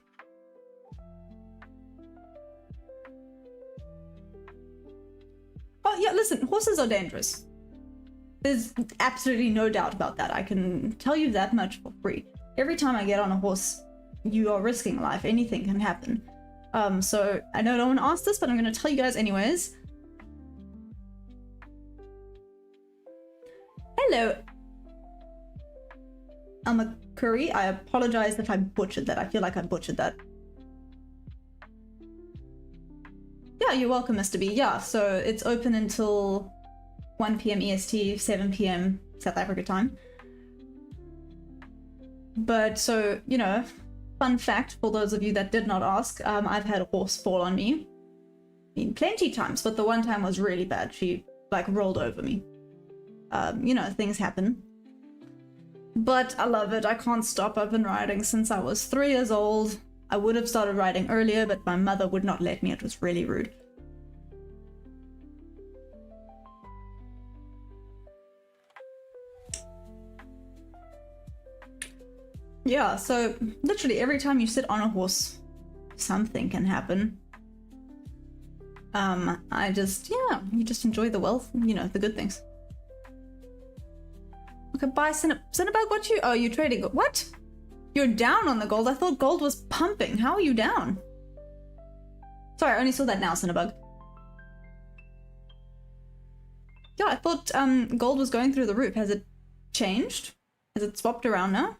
Oh yeah, listen, horses are dangerous. There's absolutely no doubt about that. I can tell you that much for free. Every time I get on a horse, you are risking life. Anything can happen. So I know no one asked this, but I'm going to tell you guys anyways. Hello, Curry. I apologize if I butchered that. I feel like I butchered that. Yeah, you're welcome, Mr. B. Yeah, so it's open until 1 p.m. EST, 7 p.m. South Africa time. But so, you know, fun fact for those of you that did not ask, I've had a horse fall on me. I mean, plenty times, but the one time was really bad. She, like, rolled over me. You know, things happen. But I love it. I can't stop. I've been riding since I was 3 years old. I would have started riding earlier, but my mother would not let me. It was really rude. Yeah, so literally every time you sit on a horse, something can happen. I just, yeah, you just enjoy the wealth, you know, the good things. Okay, bye, Cinnabug, what you? Oh, you trading? What? You're down on the gold? I thought gold was pumping. How are you down? Sorry, I only saw that now, Cinnabug. Yeah, I thought gold was going through the roof. Has it changed? Has it swapped around now?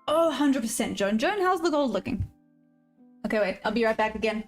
Oh, 100%, Joan. Joan, how's the gold looking? Okay, wait. I'll be right back again.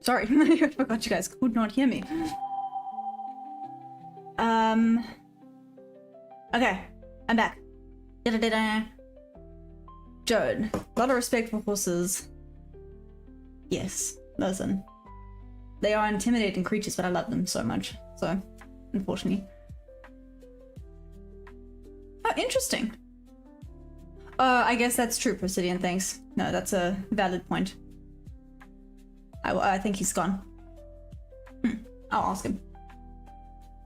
Sorry, I forgot you guys could not hear me. Okay, I'm back. Joan, a lot of respect for horses. Yes, listen. They are intimidating creatures, but I love them so much. So, unfortunately. Oh, interesting. I guess that's true, Presidian, thanks. No, that's a valid point. I think he's gone. I'll ask him.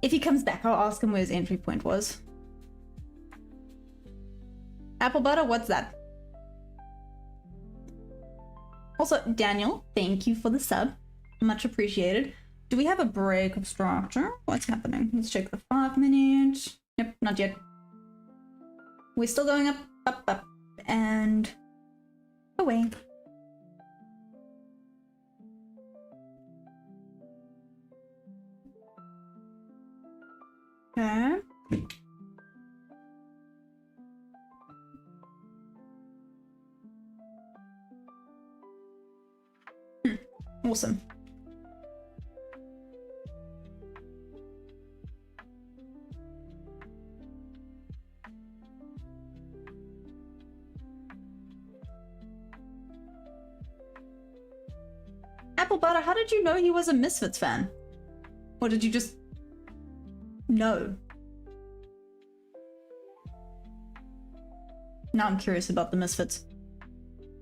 If he comes back, I'll ask him where his entry point was. Apple butter, what's that? Also, Daniel, thank you for the sub. Much appreciated. Do we have a break of structure? What's happening? Let's check the 5 minute. Yep, not yet. We're still going up, up, up, and away. Okay. Awesome. Apple butter, how did you know he was a Misfits fan? Or did you just know? Now I'm curious about the Misfits.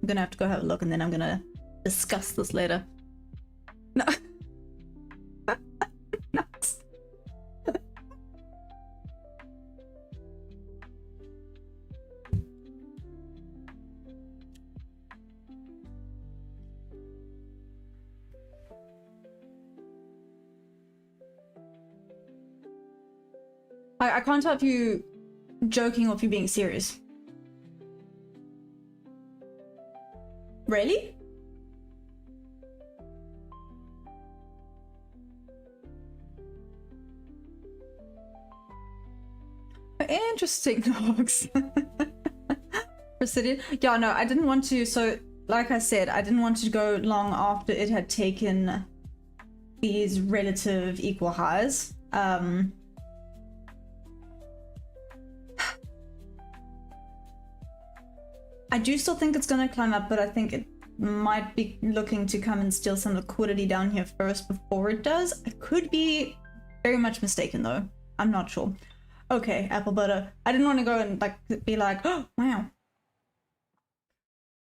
I'm gonna have to go have a look and then I'm gonna discuss this later. No. Nuts. I can't tell if you joking or if you're being serious. Really? Interesting, dogs. Presidian. Yeah, no, I didn't want to. So, like I said, I didn't want to go long after it had taken these relative equal highs. I do still think it's going to climb up, but I think it might be looking to come and steal some liquidity down here first before it does. I could be very much mistaken, though. I'm not sure. Okay, apple butter. I didn't want to go and like be like, oh, wow.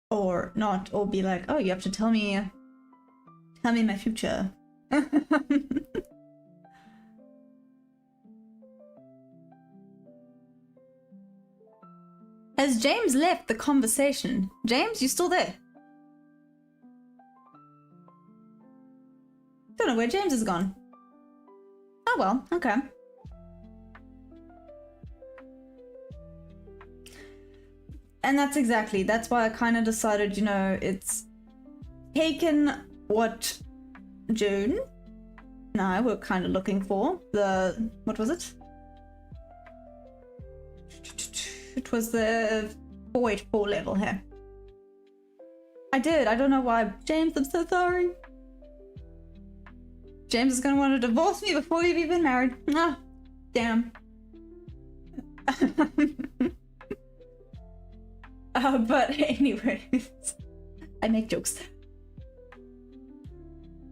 Or not, or be like, oh, you have to tell me my future. Has James left the conversation? James, you still there? Don't know where James has gone. Oh well, okay. And that's why I kind of decided, you know, it's taken what June and I were kind of looking for. What was it? It was the 484 level here. I did. I don't know why. James, I'm so sorry. James is going to want to divorce me before we've even married. Ah, damn. But anyways, I make jokes.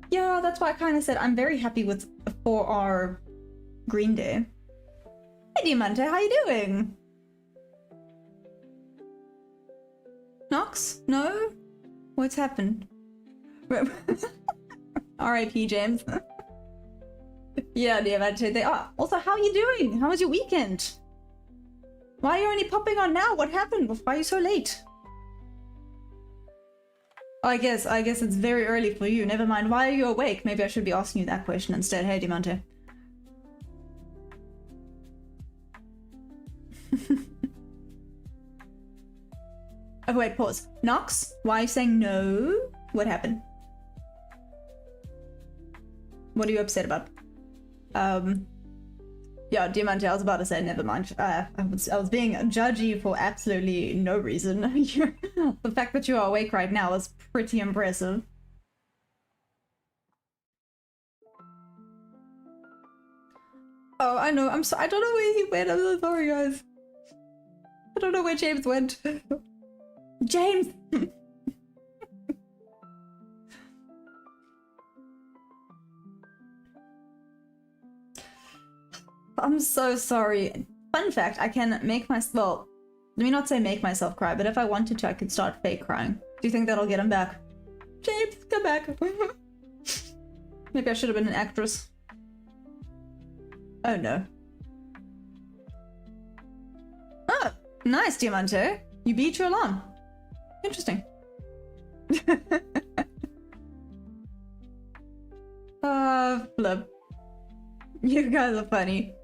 Yeah, that's why I kind of said I'm very happy with for our Green Day. Hey, Diamante, how you doing? Knox? No? What's happened? R.I.P. James. Yeah, Diamante, they are. Also, how are you doing? How was your weekend? Why are you only popping on now? What happened? Why are you so late? Oh, I guess it's very early for you. Never mind. Why are you awake? Maybe I should be asking you that question instead. Hey, Diamante. Oh, wait, pause. Nox, why are you saying no? What happened? What are you upset about? Yeah, Diamante, I was about to say, never mind. I was being judgy for absolutely no reason. The fact that you are awake right now is pretty impressive. Oh, I know. I'm so I don't know where he went. I'm so sorry, guys. I don't know where James went. James! I'm so sorry. Fun fact, I can make well, let me not say make myself cry, but if I wanted to, I could start fake crying. Do you think that'll get him back? James, come back. Maybe I should have been an actress. Oh no. Oh, nice, Diamante. You beat your alarm. Interesting. Flip. You guys are funny.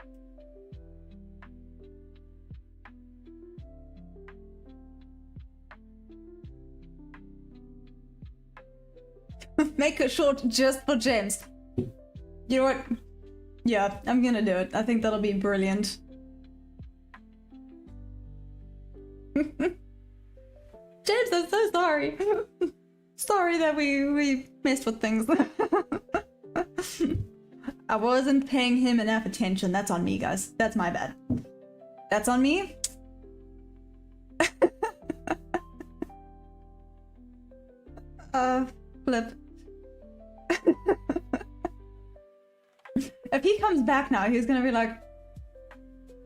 Make it short just for James. You know what? Yeah, I'm gonna do it. I think that'll be brilliant. James, I'm so sorry. Sorry that we messed with things. I wasn't paying him enough attention. That's on me, guys. That's my bad. That's on me. Flip. If he comes back now, he's gonna be like,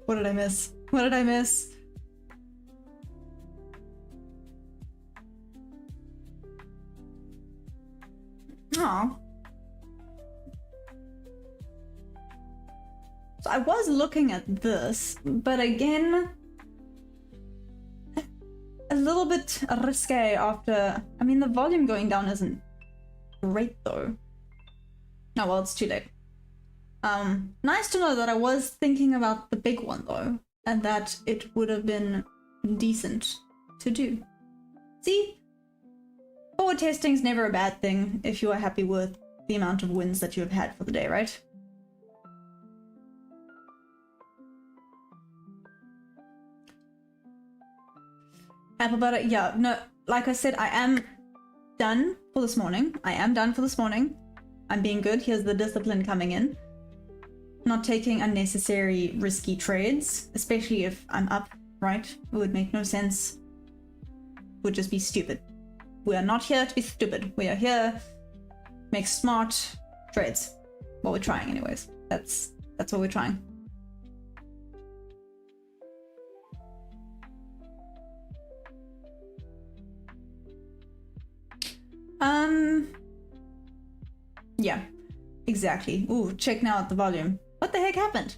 what did I miss? What did I miss? Oh. So I was looking at this, but again, a little bit risque after, I mean, the volume going down isn't great though. Oh, well, it's too late. Nice to know that I was thinking about the big one though, and that it would have been decent to do. See? Forward testing is never a bad thing if you are happy with the amount of wins that you have had for the day, right? Apple butter, yeah, no, like I said, I am done for this morning. I am done for this morning. I'm being good. Here's the discipline coming in. Not taking unnecessary risky trades, especially if I'm up, right? It would make no sense. It would just be stupid. We are not here to be stupid. We are here to make smart trades. Well, we're trying anyways. That's what we're trying. Yeah, exactly. Ooh, check now at the volume. What the heck happened?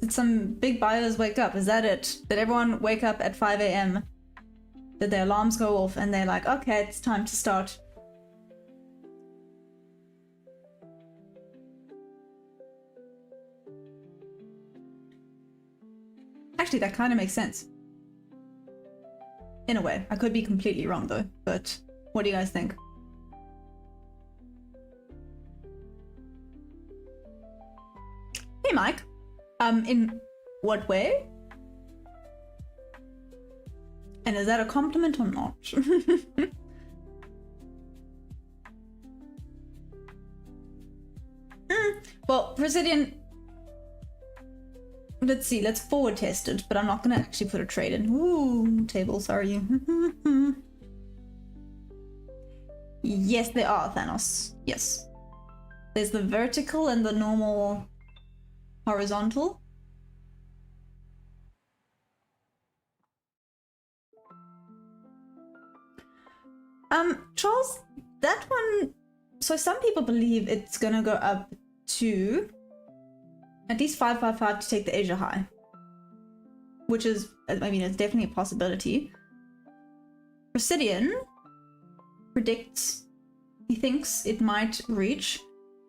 Did some big buyers wake up? Is that it? Did everyone wake up at 5 a.m.? Did their alarms go off and they're like, okay, it's time to start? Actually, that kind of makes sense. In a way. I could be completely wrong though, but what do you guys think? Hey Mike. In what way? And is that a compliment or not? Well, Presidian, let's see, let's forward test it, but I'm not gonna actually put a trade in. Ooh, table, sorry. Yes, they are, Thanos. Yes. There's the vertical and the normal horizontal. Charles, that one, so some people believe it's gonna go up to at least 555 to take the Asia high, which is, I mean, it's definitely a possibility. Presidian predicts, he thinks it might reach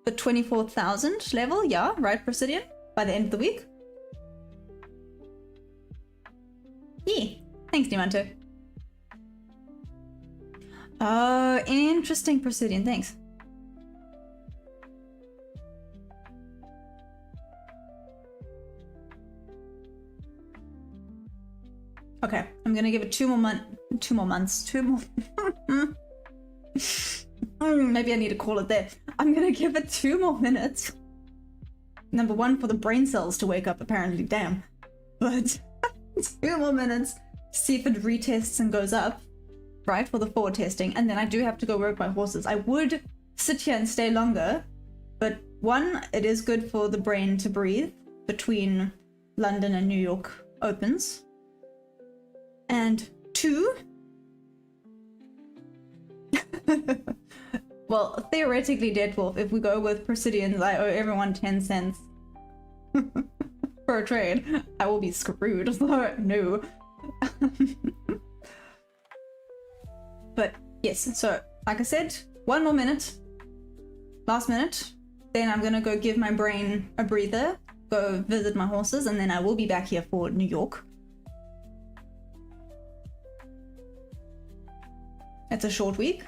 the 24,000 level. Yeah, right, Presidian, by the end of the week. Yeah, thanks, Diamante. Oh, interesting, Presidian, thanks. Okay, I'm gonna give it two more months. Maybe I need to call it there. I'm gonna give it 2 more minutes. number one, for the brain cells to wake up, apparently, damn. But 2 more minutes, see if it retests and goes up, right, for the forward testing, and then I do have to go work my horses. I would sit here and stay longer, but one, it is good for the brain to breathe between London and New York opens, and 2, well, theoretically, Dead Wolf, if we go with Presidians, I owe everyone 10 cents for a trade. I will be screwed, so no. But yes, so like I said, 1 more minute, last minute, then I'm gonna go give my brain a breather, go visit my horses, and then I will be back here for New York. It's a short week.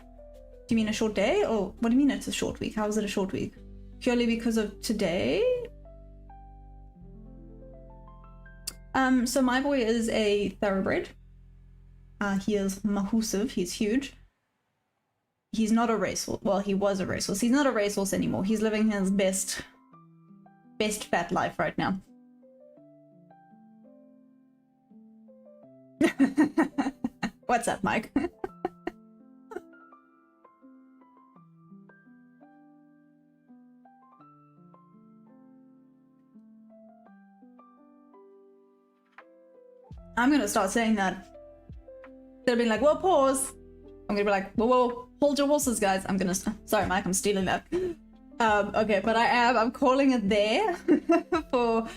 Do you mean a short day? Or what do you mean it's a short week? How is it a short week? Purely because of today? So my boy is a thoroughbred. He is massive. He's huge. He's not a racehorse. Well, he was a racehorse. He's not a racehorse anymore. He's living his best fat life right now. What's up, Mike? I'm gonna start saying that. They'll be like, whoa, pause. I'm gonna be like, whoa, hold your horses, guys. I'm gonna, sorry, Mike, I'm stealing that. Okay, but I'm calling it there for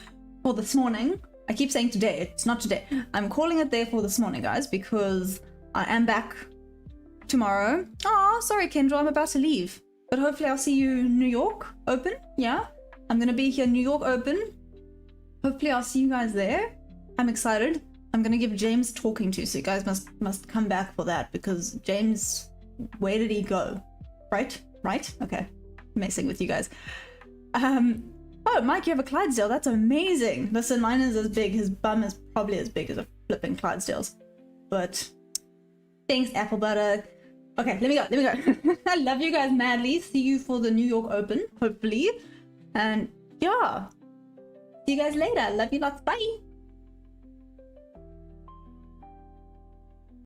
this morning. I keep saying today, it's not today. I'm calling it there for this morning, guys, because I am back tomorrow. Oh, sorry, Kendra, I'm about to leave. But hopefully I'll see you New York Open, yeah? I'm gonna be here New York Open. Hopefully I'll see you guys there. I'm excited. I'm gonna give James talking to, so you guys must come back for that, because James, where did he go? Right? Okay, I'm messing with you guys. Oh, Mike, you have a Clydesdale. That's amazing. Listen, mine is as big. His bum is probably as big as a flipping Clydesdale's. But thanks, Apple Butter. Okay, let me go. I love you guys madly. See you for the New York Open, hopefully. And yeah, see you guys later. Love you lots. Bye.